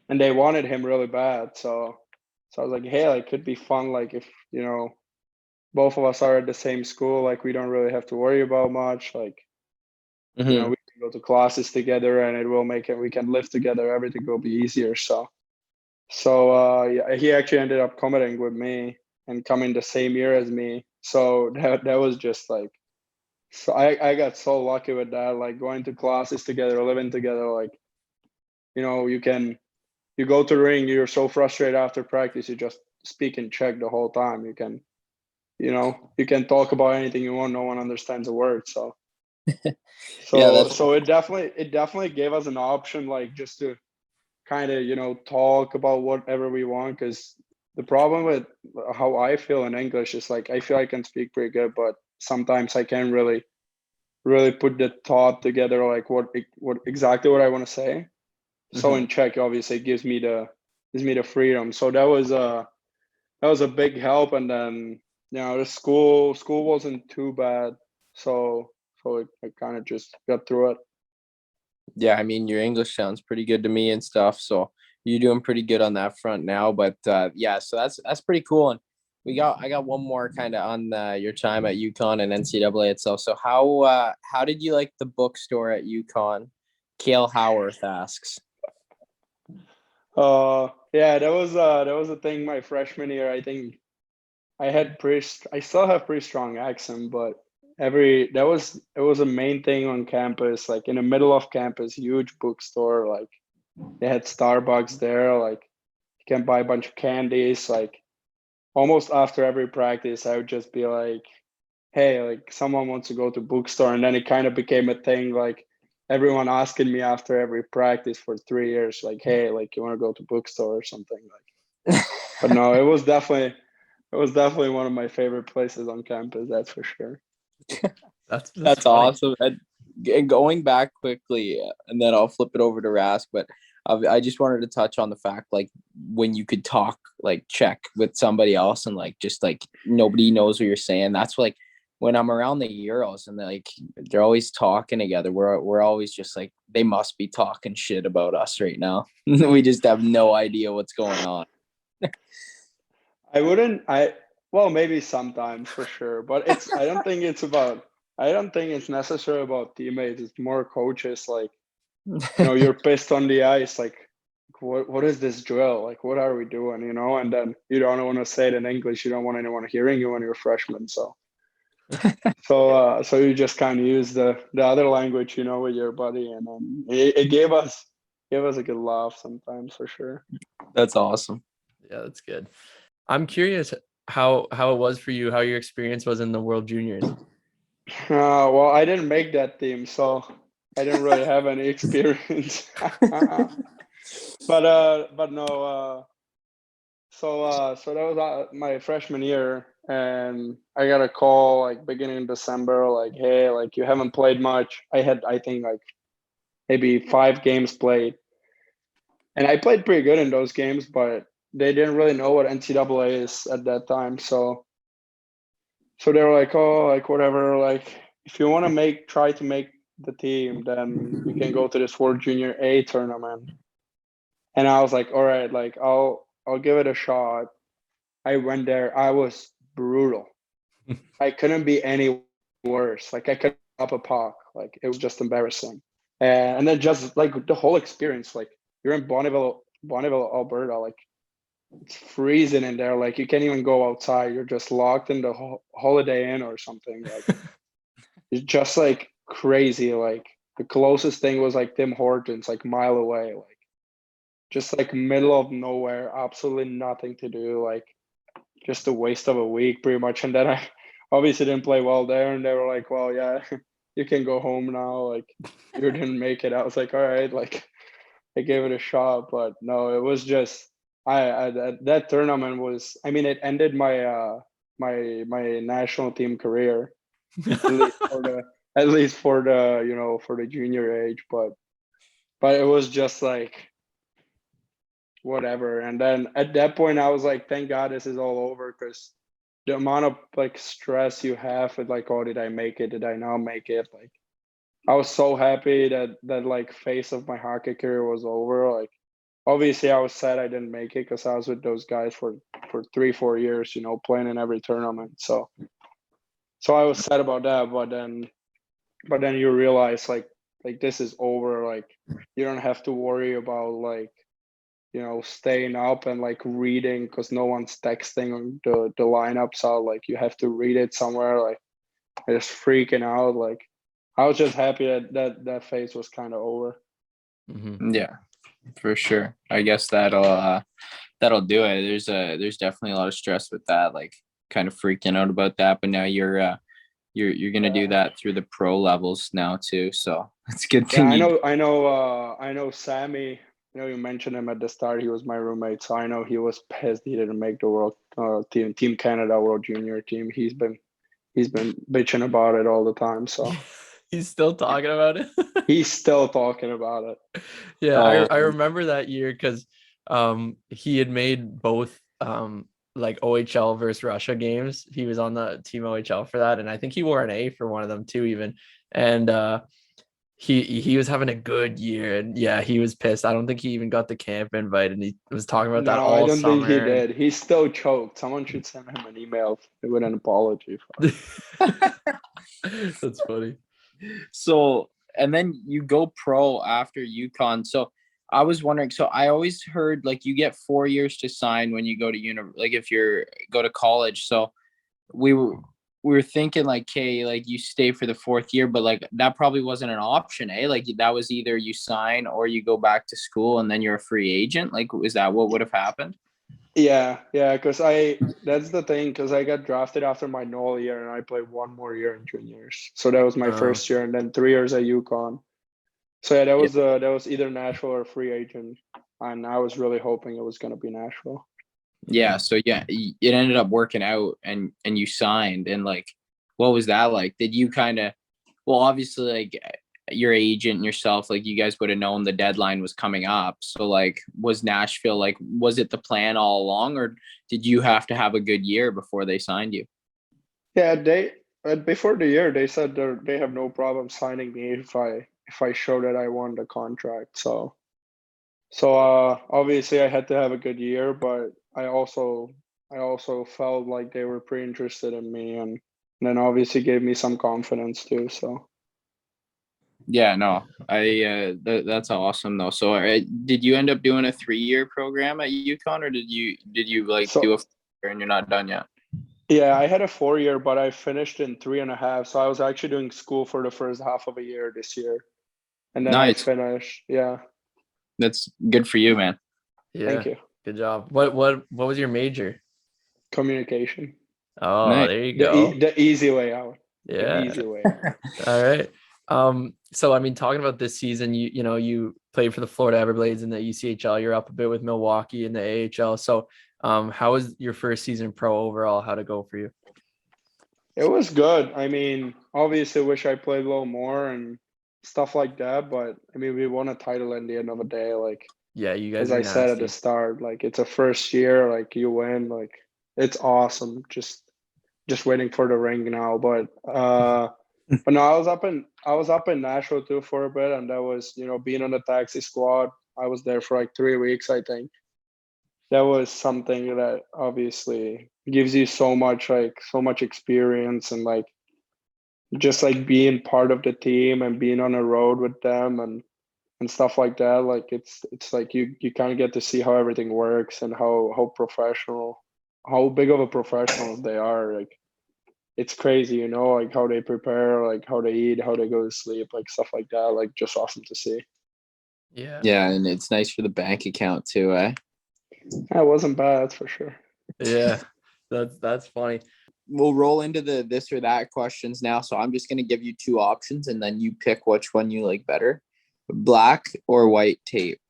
they wanted him really bad. So I was like, hey, like could be fun. Like if both of us are at the same school, like we don't really have to worry about much. Like we can go to classes together, and it will make it. We can live together. Everything will be easier. So yeah, he actually ended up committing with me and coming the same year as me. So that was just like, so I got so lucky with that. Like going to classes together, living together. Like you go to the ring, you're so frustrated after practice, you just speak in Czech the whole time. You can talk about anything you want. No one understands a word. So it definitely gave us an option, like just to kind of talk about whatever we want. Because the problem with how I feel in English is like I feel I can speak pretty good, but sometimes I can't really put the thought together, like what exactly what I want to say. So in Czech, obviously, it gives me the freedom. So that was a big help. And then the school wasn't too bad, so I kind of just got through it. Yeah, I mean, your English sounds pretty good to me and stuff, so you're doing pretty good on that front now. But yeah, so that's pretty cool. And I got one more kind of on your time at UConn and NCAA itself. So how did you like the bookstore at UConn? Kale Howarth asks. Yeah, that was a thing my freshman year. I think I still have pretty strong accent, but it was a main thing on campus, like in the middle of campus, huge bookstore. Like they had Starbucks there, like you can buy a bunch of candies. Like almost after every practice, I would just be like, hey, like someone wants to go to bookstore. And then it kind of became a thing, like everyone asking me after every practice for 3 years, like, hey, like you want to go to bookstore or something. Like but no, it was definitely one of my favorite places on campus, that's for sure. That's awesome. And going back quickly, and then I'll flip it over to Rask, but I just wanted to touch on the fact, like, when you could talk like Czech with somebody else and like just like nobody knows what you're saying. That's like when I'm around the Euros and they're always talking together. We're always just like, they must be talking shit about us right now. We just have no idea what's going on. Well, maybe sometimes for sure, but I don't think it's necessarily about teammates. It's more coaches. Like, you're pissed on the ice. Like, what is this drill? Like, what are we doing? And then you don't want to say it in English. You don't want anyone hearing you when you're a freshman. So you just kind of use the other language, with your buddy, and it gave us a good laugh sometimes for sure. That's awesome. Yeah, that's good. I'm curious how it was for you, how your experience was in the World Juniors. Well, I didn't make that team, so I didn't really have any experience. But no. So that was my freshman year, and I got a call like beginning of December, like, hey, like you haven't played much. I had, I think, like maybe 5 games played, and I played pretty good in those games, but they didn't really know what NCAA is at that time. So they were like, oh, like whatever, like if you want to try to make the team, then we can go to this World Junior A tournament. And I was like, all right, like I'll give it a shot. I went there. I was brutal. I couldn't be any worse. Like I couldn't up a puck. Like it was just embarrassing. And then just like the whole experience, like you're in Bonneville, Alberta, like it's freezing in there. Like you can't even go outside. You're just locked in the Holiday Inn or something. Like it's just like crazy. Like the closest thing was like Tim Hortons, like a mile away. Like just like middle of nowhere, absolutely nothing to do. Like just a waste of a week pretty much. And then I obviously didn't play well there. And they were like, well, yeah, you can go home now. Like you didn't make it. I was like, all right, like I gave it a shot, but no, it was just, that tournament was, I mean, it ended my, my national team career, at least for the, for the junior age, but it was just like, whatever. And then at that point I was like, thank God this is all over, because the amount of like stress you have with like, oh, did I make it? Did I not make it? Like, I was so happy that like phase of my hockey career was over. Like, obviously I was sad I didn't make it because I was with those guys for 3-4 years, you know, playing in every tournament. So I was sad about that, but then you realize like this is over. Like, you don't have to worry about like, you know, staying up and like reading because no one's texting the lineups out. Like, you have to read it somewhere. Like, just freaking out. Like, I was just happy that phase was kind of over. Mm-hmm. Yeah, for sure. I guess that'll do it. There's definitely a lot of stress with that, like kind of freaking out about that. But now you're gonna do that through the pro levels now too. So it's a good thing. Yeah, I know Sammy. You know, you mentioned him at the start. He was my roommate, so I know he was pissed he didn't make the World Team Canada World Junior team. He's been bitching about it all the time. So He's still talking about it. he's still talking about it. Yeah, I remember that year because he had made both like OHL versus Russia games. He was on the team OHL for that, and I think he wore an A for one of them too, even. And he was having a good year, and yeah, he was pissed. I don't think he even got the camp invite, and he was talking about that all I don't summer. think he did. He's still choked. Someone should send him an email with an apology for it. That's funny. So, and then you go pro after UConn. So I was wondering, so I always heard like you get 4 years to sign when you go to like if you're go to college. So we were thinking like, okay, like you stay for the 4th year, but like that probably wasn't an option, eh? Like that was either you sign or you go back to school and then you're a free agent. Like, is that what would have happened? Yeah, because that's the thing, because I got drafted after my null year and I played 1 more year in juniors. So that was my first year, and then 3 years at UConn. So yeah, that was either Nashville or free agent, and I was really hoping it was going to be Nashville. Yeah, so yeah, it ended up working out, and you signed, and like, what was that like? Did you kind of, well, obviously, like your agent and yourself, like you guys would have known the deadline was coming up. So like, was Nashville like, was it the plan all along, or did you have to have a good year before they signed you? Yeah, before the year they said they have no problem signing me if I show that I won the contract. So obviously I had to have a good year, but I also felt like they were pretty interested in me, and then obviously gave me some confidence too. So Yeah, no, that's awesome though. So did you end up doing a 3-year program at UConn, or did you like do a 4-year and you're not done yet? Yeah, I had a 4-year, but I finished in 3.5. So I was actually doing school for the first half of a year this year, and then I finished. Yeah, that's good for you, man. Yeah, thank you. Good job. What was your major? Communication. Oh, nice. There you go. The easy way out. Yeah. The easy way out. All right. So I mean, talking about this season, you played for the Florida Everblades in the ECHL. You're up a bit with Milwaukee in the AHL. So how was your first season pro overall? How'd it go for you? It was good. I mean, obviously wish I played a little more and stuff like that, but I mean, we won a title at the end of the day. Like, yeah, you guys, as I said at the start, like it's a first year, like you win, like it's awesome. Just waiting for the ring now. But no, I was up in Nashville too for a bit, and that was, being on the taxi squad. I was there for like 3 weeks, I think. That was something that obviously gives you so much experience, and like just like being part of the team and being on a road with them and stuff like that. Like it's like you kind of get to see how everything works and how big of a professional they are. Like it's crazy, like how they prepare, like how they eat, how they go to sleep, like stuff like that. Like just awesome to see. Yeah, and it's nice for the bank account too, eh? That wasn't bad, that's for sure. Yeah, that's funny. We'll roll into the this or that questions now. So I'm just gonna give you 2 options, and then you pick which one you like better. Black or white tape?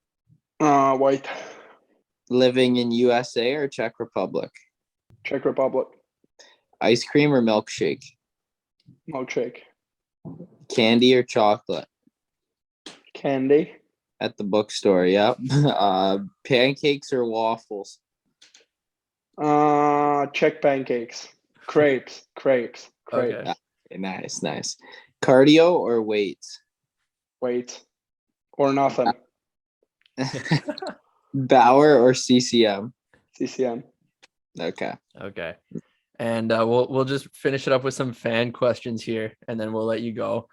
White. Living in USA or Czech Republic? Czech Republic. Ice cream or milkshake? Milkshake. Candy or chocolate? Candy. At the bookstore, yep. Pancakes or waffles? Czech pancakes. Crepes. Okay. Nice. Cardio or weights? Weight or nothing. Bauer or CCM? CCM. Okay. Okay. And we'll just finish it up with some fan questions here, and then we'll let you go.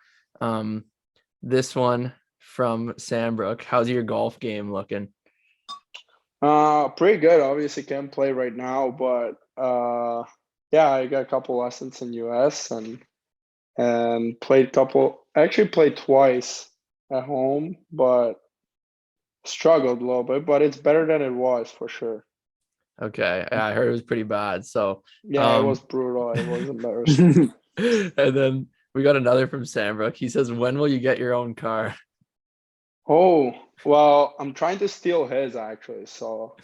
This one from Sambrook. How's your golf game looking? Pretty good. Obviously can't play right now, but yeah, I got a couple lessons in US and played twice at home, but struggled a little bit, but it's better than it was for sure. Okay. Yeah, I heard it was pretty bad. So Yeah, it was brutal. It was embarrassing. and then we got another from Sambrook. He says, when will you get your own car? Oh, well, I'm trying to steal his actually, so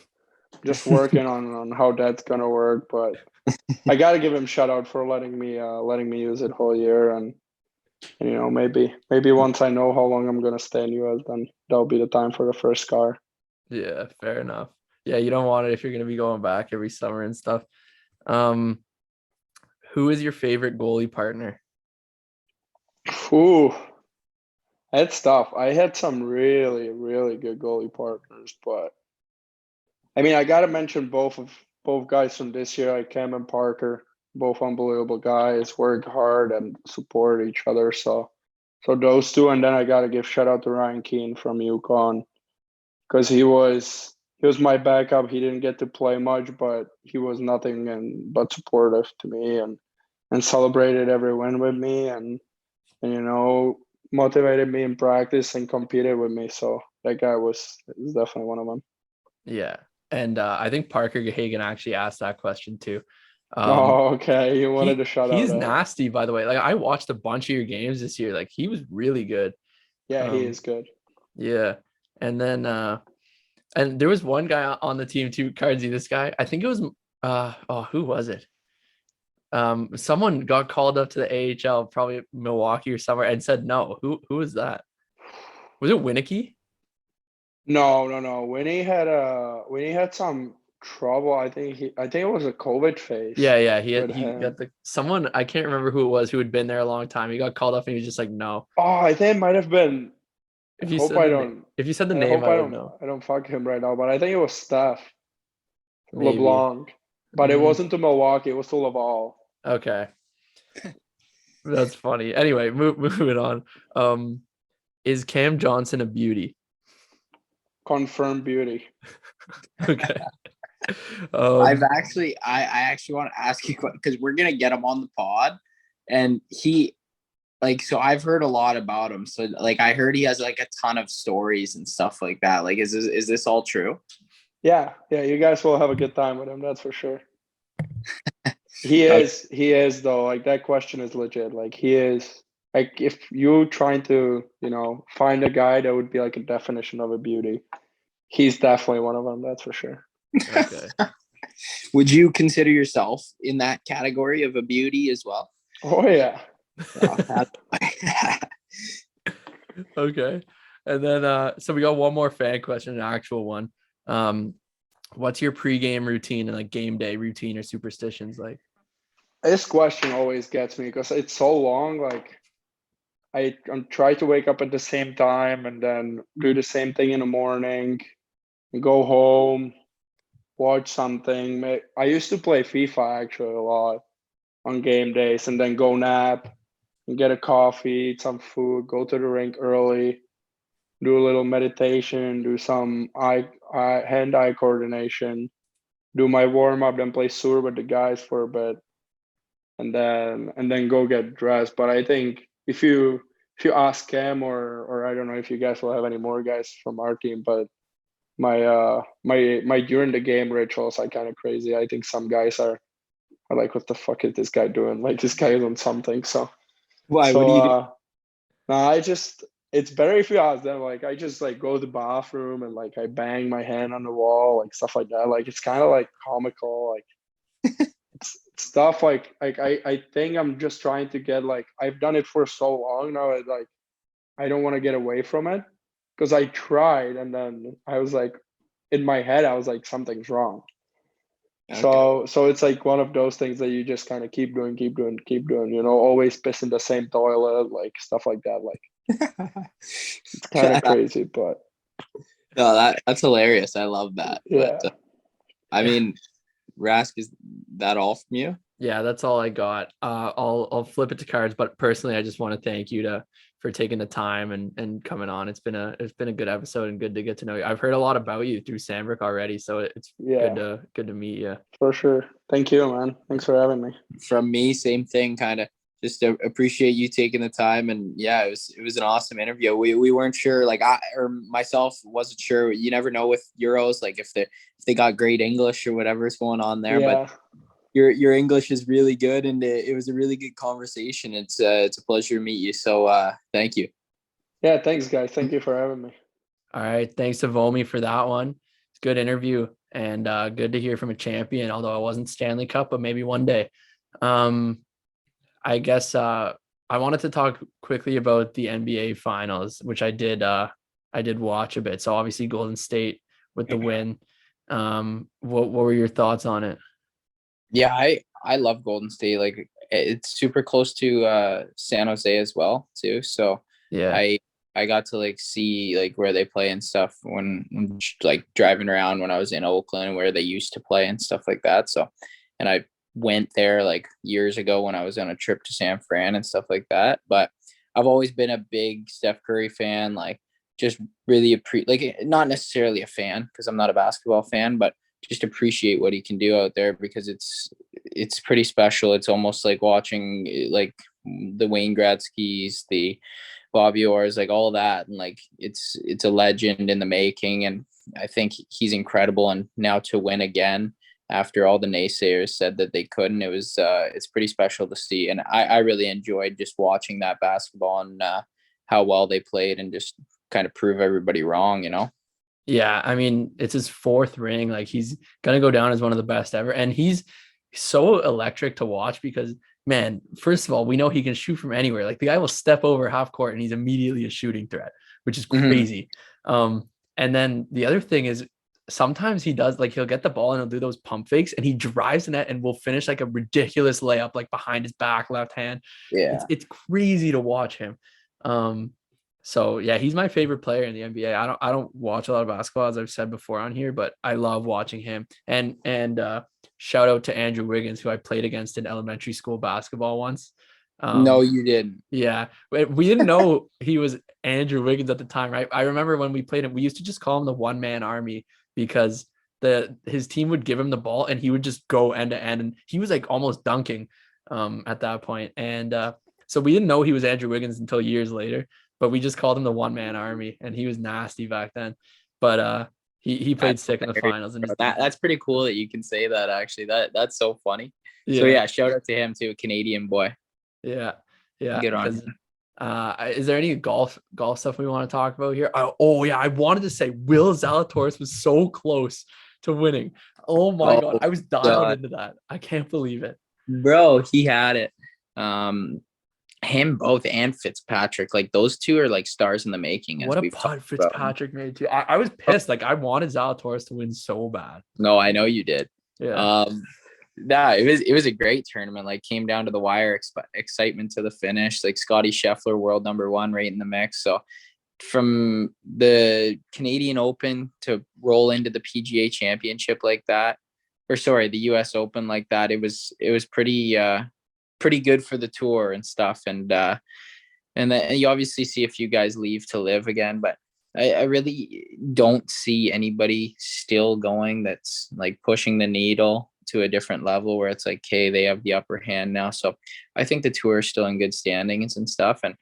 just working on how that's gonna work, but I gotta give him shout out for letting me use it whole year, and maybe once I know how long I'm gonna stay in US, then that'll be the time for the first car. Yeah, fair enough. Yeah, you don't want it if you're gonna be going back every summer and stuff. Who is your favorite goalie partner? Ooh, that's tough. I had some really, really good goalie partners, but I mean, I gotta mention both guys from this year, like Cam and Parker, both unbelievable guys, work hard and support each other. So those two, and then I gotta give shout out to Ryan Keane from UConn because he was my backup. He didn't get to play much, but he was nothing but supportive to me and celebrated every win with me and motivated me in practice and competed with me. So that guy is definitely one of them. Yeah. And I think Parker Hagen actually asked that question too. Oh, okay. You wanted to shout out. He's nasty, by the way. Like, I watched a bunch of your games this year. Like, he was really good. Yeah, he is good. Yeah. And then and there was one guy on the team too, Cardsy. This guy, I think it was who was it? Someone got called up to the AHL, probably Milwaukee or somewhere, and said no. Who was that? Was it Winnicky? No. Winnie had some trouble. I think it was a COVID phase. Yeah. He got someone, I can't remember who it was, who had been there a long time. He got called up and he was just like, no. Oh, I think it might have been. If you said the name, I would know. I don't fuck him right now, but I think it was Steph Maybe. LeBlanc. But it wasn't to Milwaukee, it was to Laval. Okay. That's funny. Anyway, moving on. Is Cam Johnson a beauty? Confirmed beauty. Okay. I actually want to ask you because we're gonna get him on the pod, and he so I've heard a lot about him. So like I heard he has like a ton of stories and stuff like that. Like is this all true? Yeah, you guys will have a good time with him, that's for sure. He is though. Like that question is legit. Like he is. Like if you trying to, find a guy that would be like a definition of a beauty, he's definitely one of them. That's for sure. Okay. Would you consider yourself in that category of a beauty as well? Oh yeah. Okay. And then so we got one more fan question, an actual one. What's your pregame routine and like game day routine or superstitions like? This question always gets me because it's so long. Like I'm trying to wake up at the same time and then do the same thing in the morning and go home, watch something. I used to play FIFA actually a lot on game days and then go nap and get a coffee, eat some food, go to the rink early, do a little meditation, do some hand-eye coordination, do my warm-up, then play Sur with the guys for a bit, and then go get dressed. But I think if you ask Cam or I don't know if you guys will have any more guys from our team, but my during the game rituals are kind of crazy. I think some guys are like, what the fuck is this guy doing? Like this guy is on something. So why? So, what do you do? no, it's better if you ask them. Like I just like go to the bathroom and like I bang my hand on the wall, like stuff like that. Like it's kind of like comical, like it's stuff like I think I'm just trying to get like I've done it for so long now. Like I don't want to get away from it because I tried and then I was like in my head I was like something's wrong. Okay. So it's like one of those things that you just kind of keep doing, always pissing the same toilet, like stuff like that. Like it's kind of crazy, but no, that's hilarious. I love that. yeah. But I mean, Rask, is that all from you? Yeah, that's all I got. I'll flip it to cards, but personally, I just want to thank you for taking the time and coming on. It's been a good episode and good to get to know you. I've heard a lot about you through Sandbrook already, so it's good to meet you. For sure. Thank you, man. Thanks for having me. From me, same thing. Kind of just to appreciate you taking the time, and yeah, it was an awesome interview. We weren't sure, like I or myself wasn't sure. You never know with Euros, like if they got great English or whatever's going on there, but your English is really good, and it was a really good conversation. It's a pleasure to meet you. So thank you. Yeah, thanks, guys. Thank you for having me. All right, thanks to Vomi for that one. It's a good interview and good to hear from a champion. Although it wasn't Stanley Cup, but maybe one day. I guess I wanted to talk quickly about the NBA Finals, which I did watch a bit. So obviously Golden State with the win. What were your thoughts on it? Yeah, I love Golden State. Like it's super close to San Jose as well too. So Yeah, I got to like see like where they play and stuff when like driving around when I was in Oakland where they used to play and stuff like that. So and I went there like years ago when I was on a trip to San Fran and stuff like that. But I've always been a big Steph Curry fan, like just really like not necessarily a fan because I'm not a basketball fan, but just appreciate what he can do out there because it's pretty special. It's almost like watching like the Wayne Gretzky's, the Bobby Orr's, like all that, and like it's a legend in the making. And I think he's incredible. And now to win again after all the naysayers said that they couldn't, it's pretty special to see. And I really enjoyed just watching that basketball and how well they played and just kind of prove everybody wrong, you know? Yeah, I mean, it's his fourth ring. Like he's gonna go down as one of the best ever, and he's so electric to watch because, man, first of all, we know he can shoot from anywhere. Like the guy will step over half court and he's immediately a shooting threat, which is crazy. And then the other thing is sometimes he does like he'll get the ball and he'll do those pump fakes and he drives the net and will finish like a ridiculous layup like behind his back left hand. Yeah, It's crazy to watch him. So yeah, he's my favorite player in the NBA. I don't watch a lot of basketball, as I've said before on here, but I love watching him. And shout out to Andrew Wiggins, who I played against in elementary school basketball once. no, you didn't. Yeah, we didn't know he was Andrew Wiggins at the time, right? I remember when we played him, we used to just call him the one-man army because his team would give him the ball and he would just go end to end, and he was like almost dunking at that point. And so we didn't know he was Andrew Wiggins until years later. But we just called him the one-man army, and he was nasty back then. But he played sick in the finals. And that's pretty cool that you can say that. Actually, that's so funny. Yeah. So yeah, shout out to him too, a Canadian boy. Yeah, Good on him. Is there any golf stuff we want to talk about here? Oh yeah, I wanted to say Will Zalatoris was so close to winning. Oh my god, I was dialed into that. I can't believe it, bro. He had it. Him both and Fitzpatrick, like those two are like stars in the making. What a putt Fitzpatrick made too. I was pissed. Like I wanted Zalatoris to win so bad. No, I know you did. Yeah. It was a great tournament. Like came down to the wire, excitement to the finish. Like Scotty Scheffler, world number one, right in the mix. So from the Canadian Open to roll into the PGA Championship like that, the US Open like that, it was pretty good for the tour and stuff. And then you obviously see a few guys leave to live again, but I really don't see anybody still going that's like pushing the needle to a different level where it's like, hey, they have the upper hand now. So I think the tour is still in good standings and stuff. And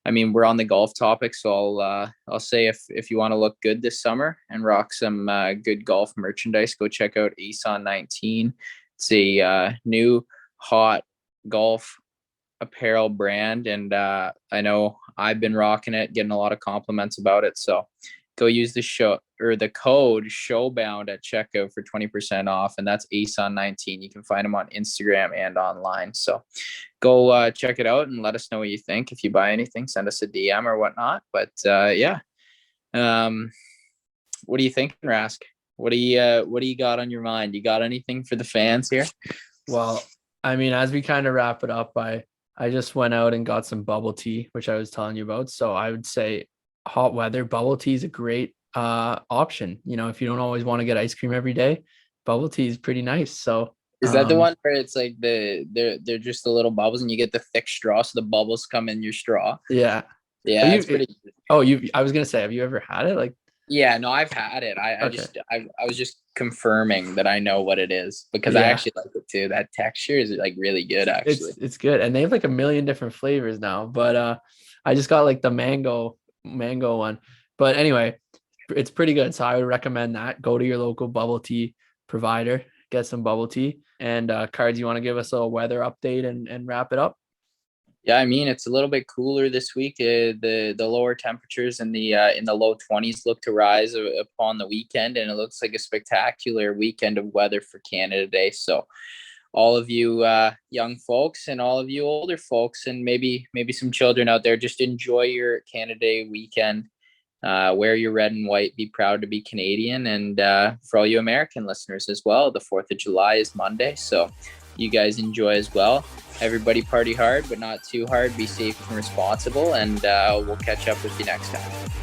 I mean, we're on the golf topic, so I'll say if you want to look good this summer and rock some good golf merchandise, go check out Ace on 19. It's a new hot golf apparel brand, and I know I've been rocking it, getting a lot of compliments about it. So go use the code Showbound at checkout for 20% off, and that's Ace on 19. You can find them on Instagram and online. So go check it out and let us know what you think. If you buy anything, send us a DM or whatnot. But yeah, what do you think, Rask? what do you got on your mind? You got anything for the fans here? Well, I mean, as we kind of wrap it up, I just went out and got some bubble tea, which I was telling you about. So I would say hot weather, bubble tea is a great option. You know, if you don't always want to get ice cream every day, bubble tea is pretty nice. So is that the one where it's like they're just the little bubbles and you get the thick straw, so the bubbles come in your straw? Yeah. Yeah, it's pretty good. I was gonna say, have you ever had it? Like, yeah, no, I've had it. I was just confirming that I know what it is because I actually like it too. That texture is like really good, actually. It's good, and they have like a million different flavors now. But I just got like the mango one. But anyway, it's pretty good. So I would recommend that. Go to your local bubble tea provider, get some bubble tea. And Cards, you want to give us a weather update and wrap it up? Yeah, I mean, it's a little bit cooler this week. The lower temperatures in the low 20s look to rise upon the weekend, and it looks like a spectacular weekend of weather for Canada Day. So all of you young folks and all of you older folks and maybe some children out there, just enjoy your Canada Day weekend. Wear your red and white, be proud to be Canadian. And for all you American listeners as well, the 4th of July is Monday. So you guys enjoy as well. Everybody party hard, but not too hard. Be safe and responsible. And we'll catch up with you next time.